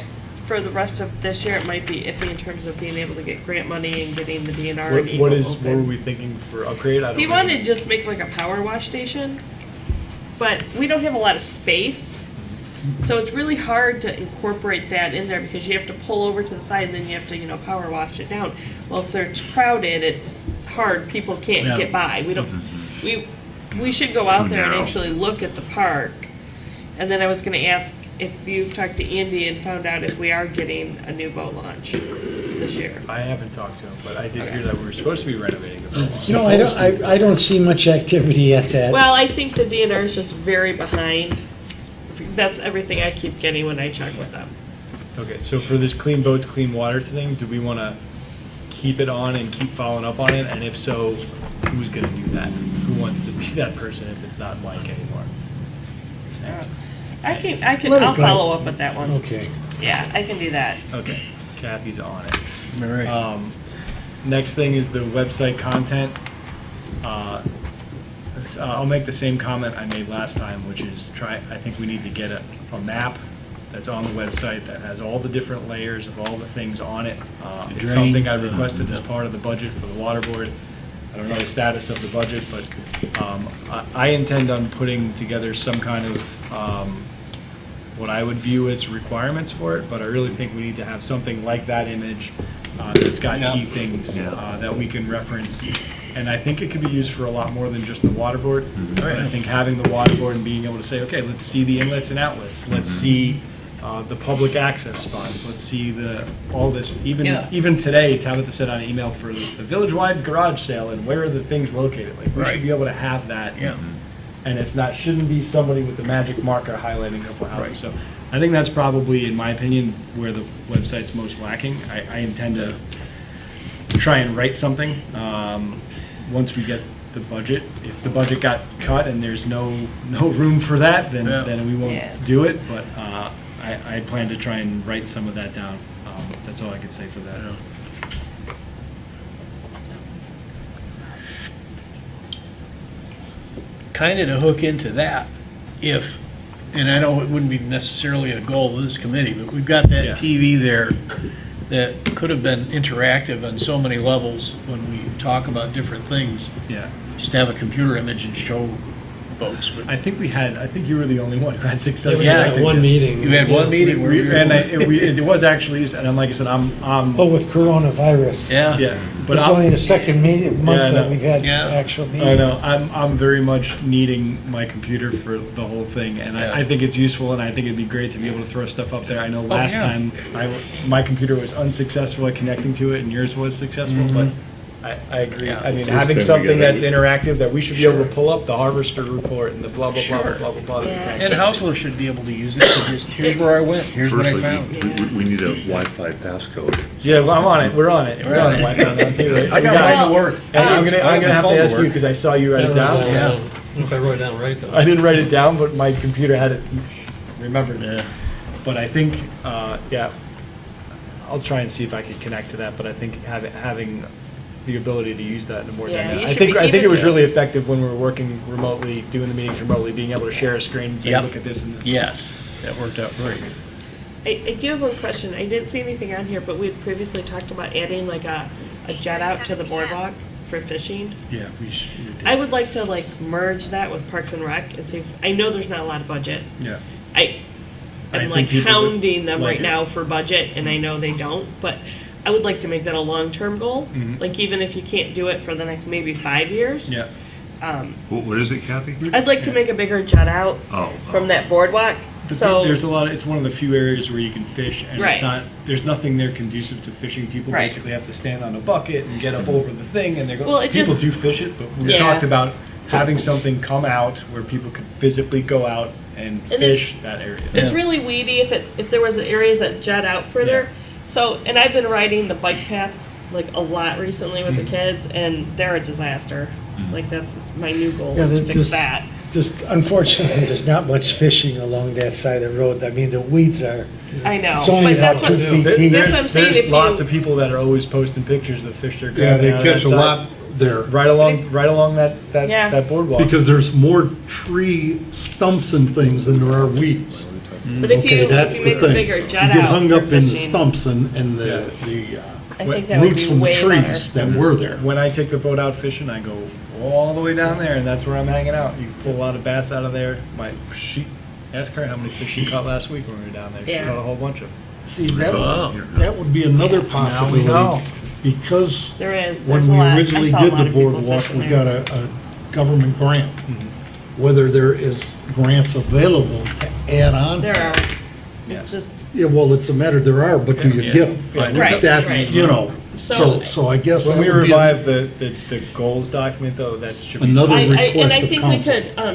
for the rest of this year, it might be iffy in terms of being able to get grant money and getting the DNR and What Eagle what were open. we thinking for upgrade? I don't He know. wanted to just make like a power wash station, but we don't have a lot of space. So it's really hard to incorporate that in there because you have to pull over to the side and then you have to, power wash it down. Well, if they're crowded, it's hard. People can't Yeah. get by. We should go out Too there and narrow. actually look at the park. And then I was gonna ask if you've talked to Andy and found out if we are getting a new boat launch this year. I haven't talked to him, but I did hear that we were supposed to be renovating the boat launch. No, I don't see much activity at that. Well, I think the DNR is just very behind. That's everything I keep getting when I check with them. Okay, so for this clean boats, clean water thing, do we want to keep it on and keep following up on it? And if so, who's going to do that? Who wants to be that person if it's not Mike anymore? Let it go. I'll follow up with that one. Okay. Yeah, I can do that. Okay, Kathy's on it. Next thing is the website content. I'll make the same comment I made last time, which is I think we need to get a map that's on the website that has all the different layers of all the things on it. It's something I requested as part of the budget for the water board. I don't know the status of the budget, but I intend on putting together some kind of what I would view as requirements for it, but I really think we need to have something like that image that's got key things that we can reference. And I think it could be used for a lot more than just the water board. I think having the water board and being able to say, okay, let's see the inlets and outlets. Let's see the public access spots. Let's see all this. Even today, Tabitha said on an email for the village-wide garage sale, and where are the things located? Like, we should be able to have that. And shouldn't be somebody with the magic marker highlighting a couple houses. So I think that's probably, in my opinion, where the website's most lacking. I intend to try and write something once we get the budget. If the budget got cut and there's no room for that, then we won't do it. But I plan to try and write some of that down. That's all I could say for that. Kind of to hook into that, and I know it wouldn't be necessarily a goal of this committee, but we've got that TV there that could have been interactive on so many levels when we talk about different things. Yeah. Just have a computer image and show folks. But I think you were the only one who had success. We had one meeting. You had one meeting where it was actually, and like I said, I'm with coronavirus. Yeah. But It's only the second month that we've had Yeah. actual meetings. I know. I'm very much needing my computer for the whole thing, and I think it's useful, and I think it'd be great to be able to throw stuff up there. I know last time my computer was unsuccessful at connecting to it, and yours was successful, but I agree. I mean, having something that's interactive that we should be able to pull up the harvester report and the blah, blah, blah, blah, blah, blah. And Hausler should be able to use it to just, here's where I went, here's what I found. We need a Wi-Fi passcode. Yeah, well, I'm on it. We're on it. We're on the Wi-Fi now, too. I got mine to work. And I'm gonna have to ask you, because I saw you write it down. I don't know if I wrote it down right, though. I didn't write it down, but my computer had it remembered. But I think, I'll try and see if I can connect to that, but I think having the ability to use that in a more dynamic. I think it was really effective when we were working remotely, doing the meetings remotely, being able to share a screen and say, look at this and this. Yes, that worked out very good. I do have one question. I didn't see anything on here, but we had previously talked about adding like a jet out to the boardwalk for fishing. Yeah, we should. I would like to like merge that with Parks and Rec and see I know there's not a lot of budget. Yeah. I'm like hounding them right now for budget, and I know they don't, but I would like to make that a long-term goal. Mm-hmm. Like even if you can't do it for the next maybe 5 years. Yeah. What is it, Kathy? I'd like to make a bigger jet out from that boardwalk. So there's a lot. It's one of the few areas where you can fish, and it's not. There's nothing there conducive to fishing. People basically have to stand on a bucket and get up over the thing, and they're going. Well, people do fish it, but we talked about having something come out where people could physically go out and fish that area. It's really weedy if there was areas that jet out further. Yeah. So, and I've been riding the bike paths like a lot recently with the kids, and they're a disaster. Like that's my new goal is to fix that. Just unfortunately, there's not much fishing along that side of the road. I mean, the weeds are. I know. It's only but about 2 feet deep. There's lots of people that are always posting pictures of fish they're grabbing. Yeah, they catch a lot there. Right along that boardwalk. Because there's more tree stumps and things than there are weeds. But if you make a bigger jet out, you get hung up in the stumps and the roots from the trees that were there. When I take the boat out fishing, I go all the way down there, and that's where I'm hanging out. You pull a lot of bass out of there. Ask her how many fish she caught last week when we were down there. She caught a whole bunch of them. See, that would be another possibility. Because when we originally did the boardwalk, we got a government grant. Whether there is grants available to add on. There are. It's just. Yeah, well, it's a matter, there are, but do you get them? That's, you know, so I guess. When we revive the goals document, though, that should be. Another request of council. And I think we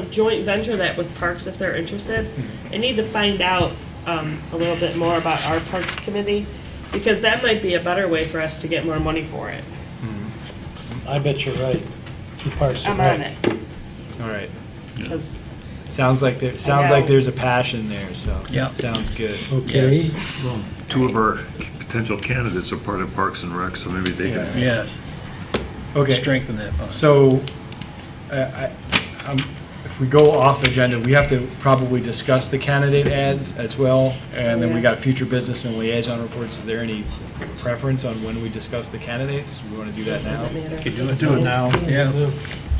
could joint venture that with parks if they're interested. I need to find out a little bit more about our parks committee, because that might be a better way for us to get more money for it. I bet you're right. 2 parks. I'm on it. All right. Because sounds like there's a passion there, so sounds good. Okay. Yes. Well, 2 of our potential candidates are part of Parks and Rec, so maybe they can. Yes. Okay. Strengthen that. So, if we go off agenda, we have to probably discuss the candidate ads as well, and then we got future business and liaison reports. Is there any preference on when we discuss the candidates? We want to do that now? Do it now. Yeah.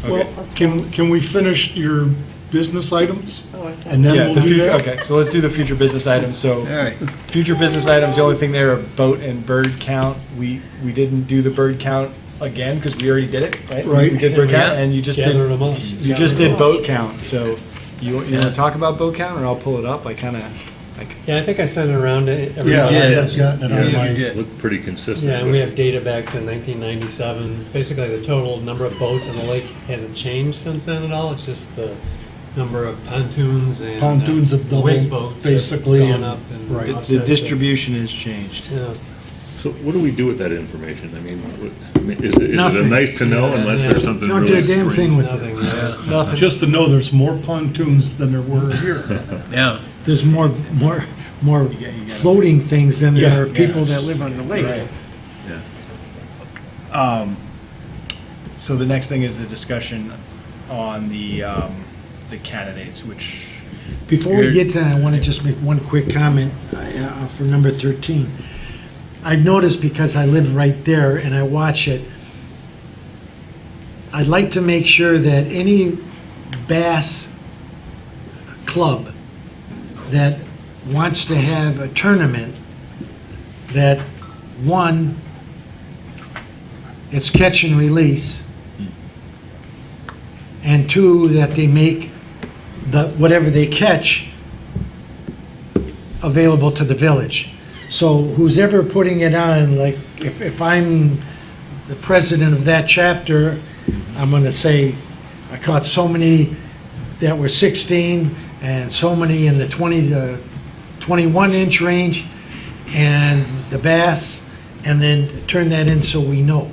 Well, can we finish your business items? Oh, okay. And then Yeah, we'll the do future, that? okay, so let's do the future business items. So, All right. future business items, the only thing there are boat and bird count. We didn't do the bird count again because we already did it, right? Right. We did bird count, and you just Gathered them up. you just did boat count. So, you want to talk about boat count, or I'll pull it up? I kind of, Yeah, I think I sent it around to everybody. Yeah, I did. have gotten it on Yeah, my, you did. Looked pretty consistent. Yeah, and we have data back to 1997. Basically, the total number of boats on the lake hasn't changed since then at all. It's just the number of pontoons and pontoons have wake doubled, boats basically, have and, gone up and right. the offset distribution has changed. Yeah. So what do we do with that information? I mean, is it a Nothing. nice to know unless there's something Don't really do a damn thing strange? with Nothing. it. Nothing. Just to know there's more pontoons than there were here. Yeah. There's more floating things than there are Yeah. people that live on the lake. Right. Yeah. So the next thing is the discussion on the candidates, which. Before we get to that, I want to just make one quick comment for number 13. I've noticed, because I live right there and I watch it, I'd like to make sure that any bass club that wants to have a tournament, that one, it's catch and release, and two, that they make whatever they catch available to the village. So who's ever putting it on, like, if I'm the president of that chapter, I'm gonna say, I caught so many that were 16, and so many in the 20 to 21 inch range, and the bass, and then turn that in so we know.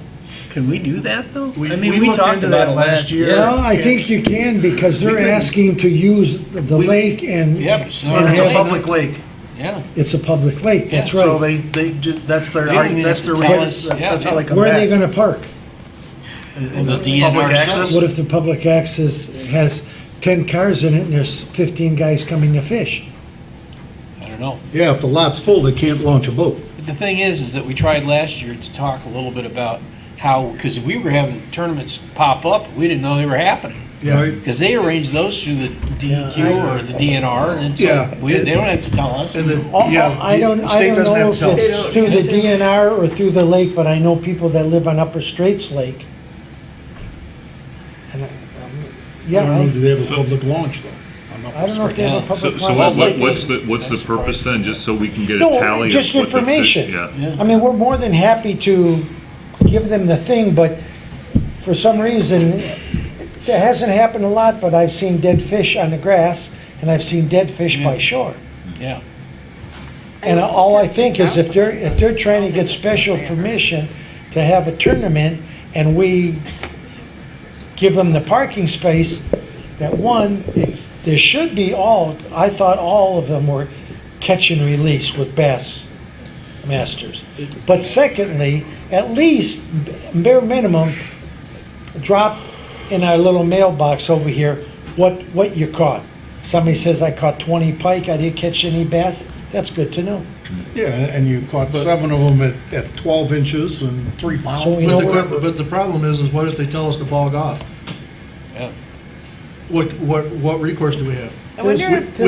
Can we do that, though? We I mean, we looked talked into about that it last last year. year. Well, I think you can, because they're asking to use the lake and. Yep, it's not and our It's a have- lake. public lake. Yeah. It's a public lake, that's So right. that's their, They don't even that's have their, to tell us. that's how Yeah. they come Where are they back. gonna park? In The the DNR public site. access? What if the public access has 10 cars in it and there's 15 guys coming to fish? I don't know. Yeah, if the lot's full, they can't launch a boat. But the thing is that we tried last year to talk a little bit about how, because we were having tournaments pop up, we didn't know they were happening. Yeah. Because they arrange those through the DEQ Yeah, or the DNR, and it's Yeah. like, they don't have to tell us. And the, I yeah, don't, the I state don't doesn't know have if to tell it's us. through the DNR or through the lake, but I know people that live on Upper Straits Lake. And I don't know, do they have a public launch, though? I don't know if they have a So public. so launch. what's the purpose then, just so we can get a No, tally? of just what the fish- information. Yeah. I mean, we're more than happy to give them the thing, but for some reason, it hasn't happened a lot, but I've seen dead fish on the grass, and I've seen dead fish by shore. Yeah. And all I think is if they're trying to get special permission to have a tournament, and we give them the parking space, that one, there should be I thought all of them were catch and release with bass masters. But secondly, at least, bare minimum, drop in our little mailbox over here what you caught. Somebody says, I caught 20 pike, I didn't catch any bass, that's good to know. Yeah, and you caught 7 of them at 12 inches and 3 pounds. So, you know what? But the problem is what if they tell us to bog off? Yeah. What recourse do we have? I wonder if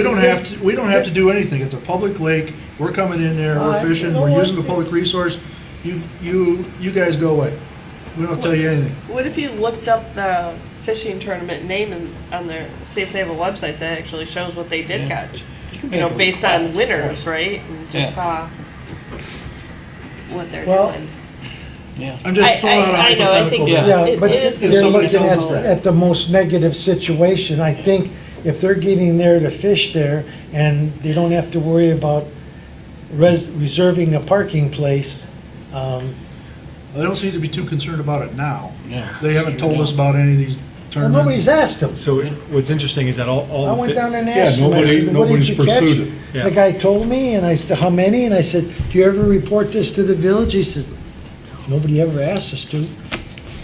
We don't have to do anything. It's a public lake. We're coming in there, we're fishing, we're using the public resource. You guys go away. We don't tell you anything. What if you looked up the fishing tournament name and on their, see if they have a website that actually shows what they did catch? You know, based on winners, right? And just saw what they're Well, doing. Yeah. I'm just throwing out a I know, I think, hypothetical. Yeah, it but is. they're somebody looking tells us that. at the most negative situation. I think if they're getting there to fish there, and they don't have to worry about reserving a parking place, They don't seem to be too concerned about it now. Yeah. They haven't told us about any of these well, tournaments. nobody's asked them. So what's interesting is that all I the went down there and Yeah, asked them, I said, what did nobody's you catch? pursued it. Yeah. The guy told me, and I said, how many? And I said, do you ever report this to the village? He said, nobody ever asked us to.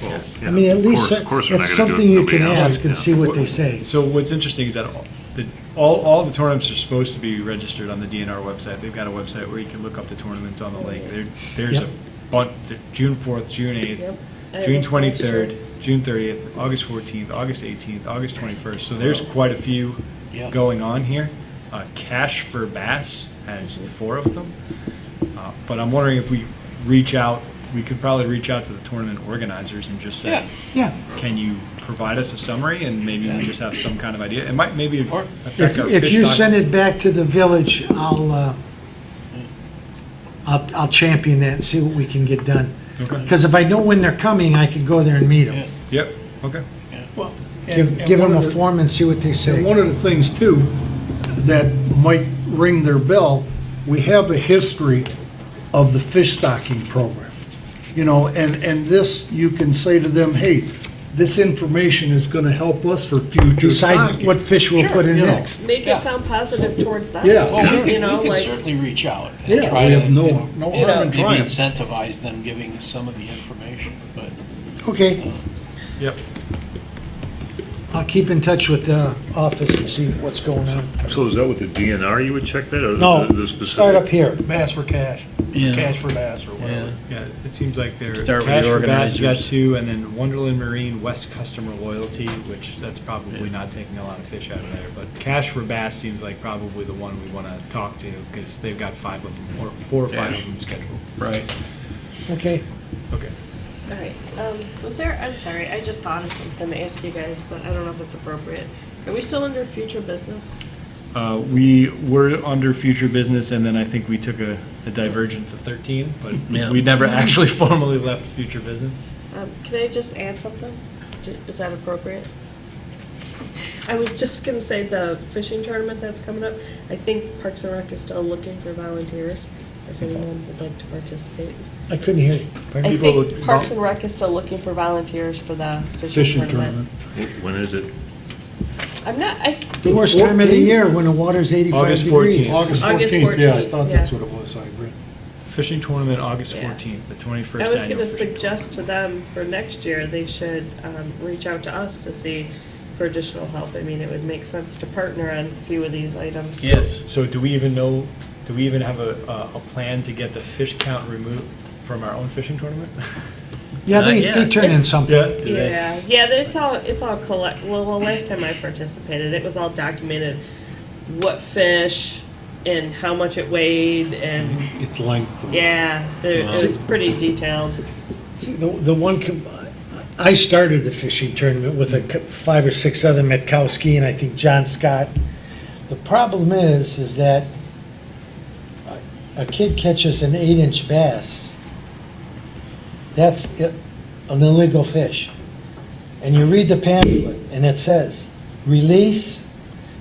Well, I mean, at least of course we're not it's gonna do it something you nobody can else. ask and Yeah. see what they say. So what's interesting is that all the tournaments are supposed to be registered on the DNR website. They've got a website where you can look up the tournaments on the lake. There's Yep. a bunch, June 4th, June 8th, Yep. I June have a question. 23rd, June 30th, August 14th, August 18th, August 21st. So there's quite a few Yep. going on here. Cash for Bass has 4 of them. But I'm wondering if we could probably reach out to the tournament organizers and just say, Yeah. can you provide us a summary, and maybe we just have some kind of idea. It might maybe affect If our if fish you stock. send it back to the village, I'll champion that and see what we can get done. Okay. Because if I know when they're coming, I could go there and meet them. Yep, okay. Well, Give them a form and see what they And say. one of the things too, that might ring their bell, we have a history of the fish stocking program. You know, and this, you can say to them, hey, this information is gonna help us for future Decide stocking. what fish we'll put in You know. next. Make Yeah. it sound positive towards them. Yeah. Well, we You know, can like, certainly reach out and Yeah, try we to, have no you know, harm in maybe trying. incentivize them giving us some of the information, but Okay, Yep. I'll keep in touch with the office and see what's going on. So is that with the DNR you would check that, or No, the specific? start up here. Bass for cash, Yeah. cash for bass or whatever. Yeah, it seems like they're Start with Cash the for Bass, you got organizers. 2, and then Wonderland Marine, West Customer Loyalty, which that's probably not taking a lot of fish out of there, but Cash for Bass seems like probably the one we want to talk to, because they've got 5 of them, or 4 or 5 of them scheduled. right. Okay. Okay. all right, was there, I'm sorry, I just thought of something to ask you guys, but I don't know if it's appropriate. Are we still under future business? We were under future business, and then I think we took a divergent to 13, but Yeah. we never actually formally left future business. Can I just add something? Is that appropriate? I was just gonna say the fishing tournament that's coming up, I think Parks and Rec is still looking for volunteers, if anyone would like to participate. I couldn't hear you. Pardon? I think Parks and Rec is still looking for volunteers for the fishing tournament. When is it? I'm not, The worst time of the year when the water's 85 August degrees. 14th. August August 14th, yeah, I 14th, thought that's what it was, I read. Fishing tournament, August Yeah. 14th, the 21st I was annual gonna fishing suggest to them for next year, they should reach out to us to see for additional help. I mean, it would make sense to partner on a few of these items. Yes, so do we even have a plan to get the fish count removed from our own fishing tournament? Yeah, they Not turn in something. Yeah, it's all collect, well, the last time I participated, it was all documented, what fish and how much it weighed and, Its length. yeah, it was pretty detailed. See, the one, I started the fishing tournament with 5 or 6 other Metkowski and I think John Scott. The problem is that a kid catches an 8-inch bass, that's an illegal fish. And you read the pamphlet and it says, release,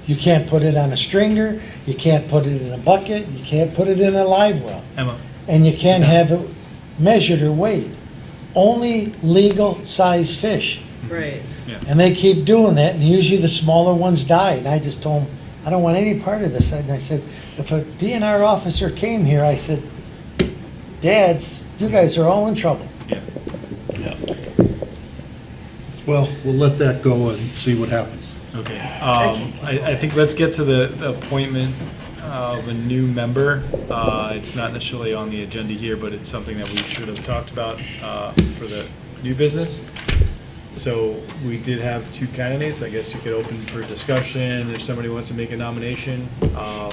you can't put it on a stringer, you can't put it in a bucket, you can't put it in a live well. Emma, And you can't have it measured or weighed. Only legal size fish. Right. And they keep doing that, and usually the smaller ones die. And I just told them, I don't want any part of this. And I said, if a DNR officer came here, I said, Dads, you guys are all in trouble. Well, we'll let that go and see what happens. okay. I think let's get to the appointment of a new member. It's not necessarily on the agenda here, but it's something that we should have talked about for the new business. So we did have 2 candidates. I guess you could open for discussion if somebody wants to make a nomination. I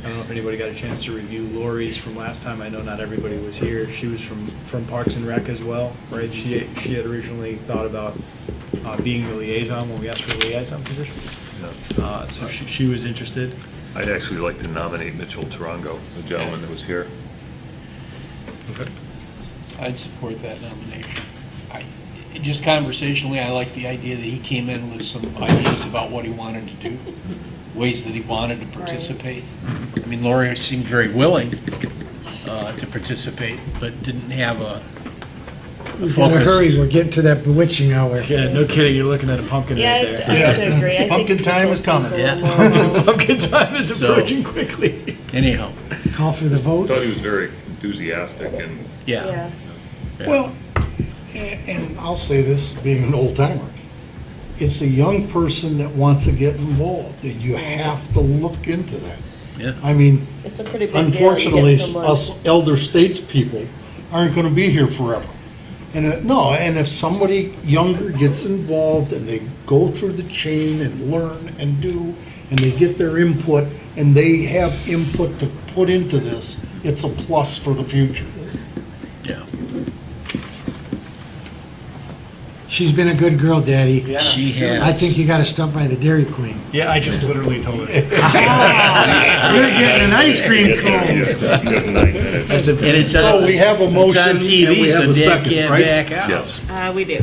don't know if anybody got a chance to review Lori's from last time. I know not everybody was here. She was from Parks and Rec as well, right? She had originally thought about being the liaison when we asked for a liaison position. So she was interested. I'd actually like to nominate Mitchell Tarango, the gentleman that was here. Okay. I'd support that nomination. Just conversationally, I like the idea that he came in with some ideas about what he wanted to do, ways that he wanted to participate. I mean, Lori seemed very willing to participate, but didn't have a We gotta hurry, focused. we're getting to that bewitching hour. Yeah, no kidding, you're looking at a pumpkin Yeah, right I there. have to agree. I think Pumpkin time is Mitchell seems coming. a little more- Pumpkin time is So- approaching quickly. Anyhow, Call for the I vote. thought he was very enthusiastic and yeah. Yeah. Well, And I'll say this, being an old timer, it's a young person that wants to get involved, and you have to look into that. Yeah. I mean, It's a pretty big deal. You unfortunately, get someone- us elder statespeople aren't going to be here forever. And no, and if somebody younger gets involved and they go through the chain and learn and do, and they get their input, and they have input to put into this, it's a plus for the future. Yeah. She's been a good girl, Daddy. She has. I think you gotta stop by the Dairy Queen. Yeah, I just literally told her. You're getting an ice cream cone. You have 9 minutes. And it's So on, we have a it's motion on and TV, we have so a Dad second, can't right? back out. Yes. We do.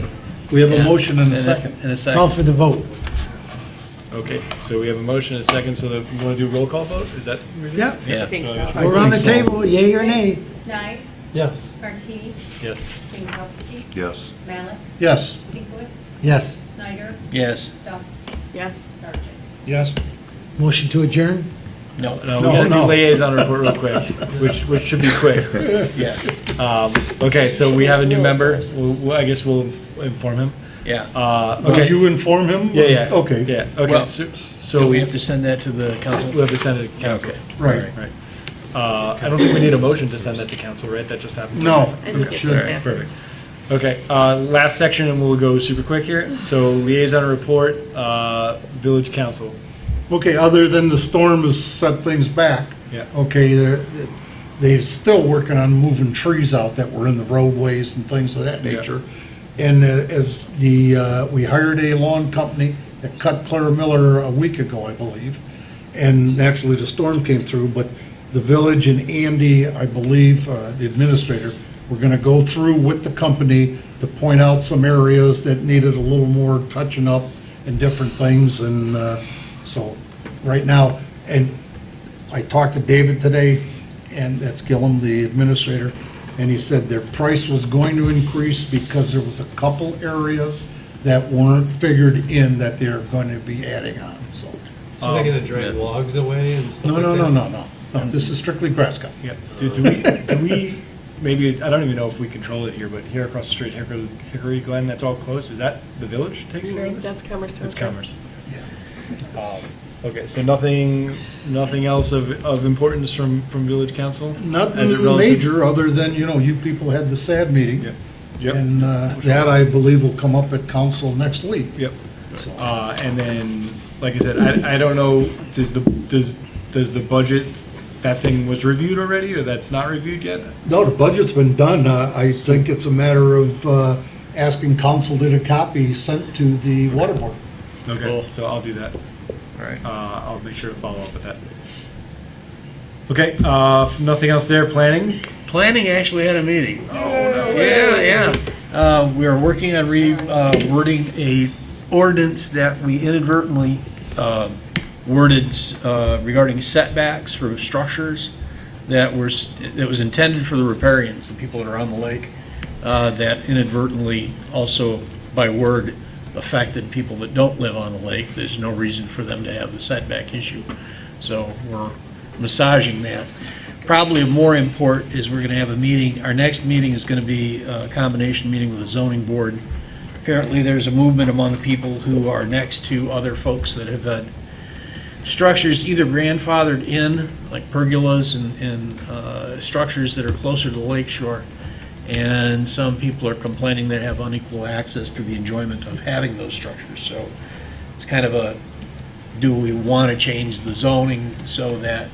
We have a Yeah. motion and a And second. And a Call second. for the vote. Okay, so we have a motion and a second, so that, we want to do a roll call vote? Is that? what we're doing? Yep. Yeah. I think so. I We're on think the so. table, yay or nay? Snyder, Yes. Markey, Yes. Jankowski, Yes. Malik, Yes. Stinkowitz, Yes. Snyder, Yes. Duff, Yes. Sargent. Yes. Motion to adjourn? No. No, we No, gotta no. do liaison report real quick, which should be quick. Yeah. Okay, so we have a new member. I guess we'll inform him. Yeah. Will Okay. you inform him? Yeah, yeah. Okay. Yeah, okay. Well, So So we have to send that to the council? we'll have to send it to council. Okay. Right. Right. I don't think we need a motion to send that to council, right? That just happens? No. I think it Sure. just All right, happens. perfect. Okay, last section, and we'll go super quick here. So liaison report, village council. Okay, other than the storm has set things back. Yeah. Okay, they're still working on moving trees out that were in the roadways and things of that Yeah. nature. And as we hired a lawn company that cut Clara Miller a week ago, I believe. And naturally, the storm came through, but the village and Andy, I believe, the administrator, were gonna go through with the company to point out some areas that needed a little more touching up and different things. And so, right now, and I talked to David today, and that's Gillum, the administrator, and he said their price was going to increase because there was a couple areas that weren't figured in that they're going to be adding on, so. So they're gonna drag logs away and stuff No, like no, that? no, this is strictly grass cut. Yeah. Do we, maybe, I don't even know if we control it here, but here across the street, Hickory Glen, that's all closed? Is that the village takes care of this? That's Commerce. It's Commerce. Okay, so nothing else of importance from village council? As it Nothing relative- major, other than, you people had the SAD meeting. Yep. Yep. And that, I believe, will come up at council next week. Yep. So, And then, like I said, I don't know, does the budget, that thing was reviewed already, or that's not reviewed yet? no, the budget's been done. I think it's a matter of asking council to get a copy sent to the water board. Okay, so I'll do that. All right. I'll make sure to follow up with that. Okay, nothing else there, planning? Planning actually had a meeting. Yeah. We are working on wording a ordinance that we inadvertently worded regarding setbacks for structures that was intended for the riparians, the people that are on the lake, that inadvertently also by word affected people that don't live on the lake. There's no reason for them to have the setback issue. So we're massaging that. Probably of more import is we're going to have a meeting. Our next meeting is going to be a combination meeting with the zoning board. Apparently, there's a movement among the people who are next to other folks that have had structures either grandfathered in, like pergolas and structures that are closer to the lake shore. And some people are complaining they have unequal access to the enjoyment of having those structures. So it's kind of a, do we want to change the zoning so that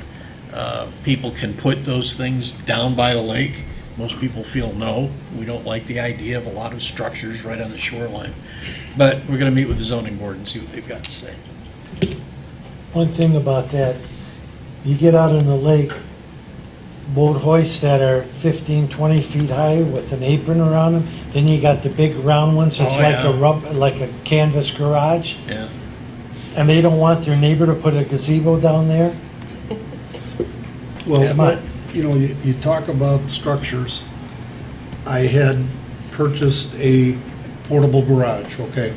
people can put those things down by the lake? Most people feel no. We don't like the idea of a lot of structures right on the shoreline. But we're going to meet with the zoning board and see what they've got to say. One thing about that, you get out on the lake, boat hoists that are 15, 20 feet high with an apron around them, then you got the big round ones, it's Oh, like yeah. like a canvas garage, Yeah. and they don't want their neighbor to put a gazebo down there. Well, Come on. you talk about structures. I had purchased a portable garage, okay?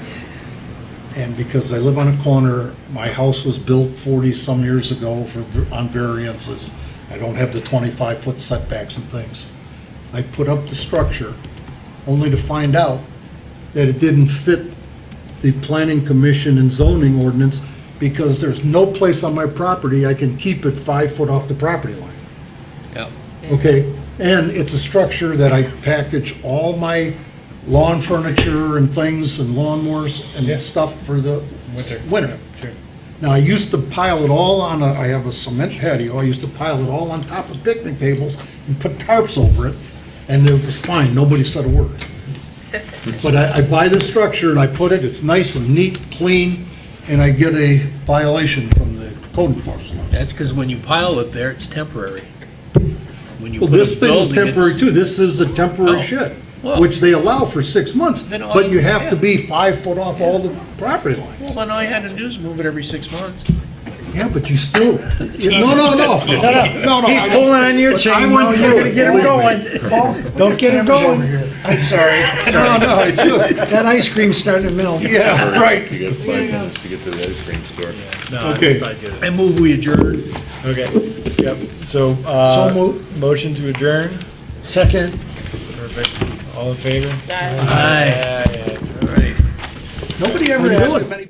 And because I live on a corner, my house was built 40-some years ago on variances. I don't have the 25-foot setbacks and things. I put up the structure, only to find out that it didn't fit the planning commission and zoning ordinance because there's no place on my property I can keep it 5 foot off the property line. Yep. Okay, and it's a structure that I package all my lawn furniture and things and lawnmowers and stuff for the winter. Sure. Now, I used to pile it all on, I have a cement patio, I used to pile it all on top of picnic tables and put tarps over it, and it was fine, nobody said a word. But I buy this structure and I put it, it's nice and neat, clean, and I get a violation from the code enforcement. That's because when you pile it there, it's temporary. When you Well, put a this thing is building, temporary it's- too, this is a temporary Oh. shed, Well- which they allow for 6 months, Then all but you- you have to yeah. be 5 foot off all the property Well, lines. then all you had to do is move it every 6 months. Yeah, but you still, no. He's pulling on your chain, no, you're gonna get him going. Don't get him going. I'm sorry. No, it's just, That ice cream's starting to melt. yeah, right. You got 5 minutes to get to the ice cream store. No, Okay. I get it. I move we adjourn. Okay, yep, so, So moved. motion to adjourn, Second. perfect, all in favor? Aye. Aye. All right. Nobody ever asked if any.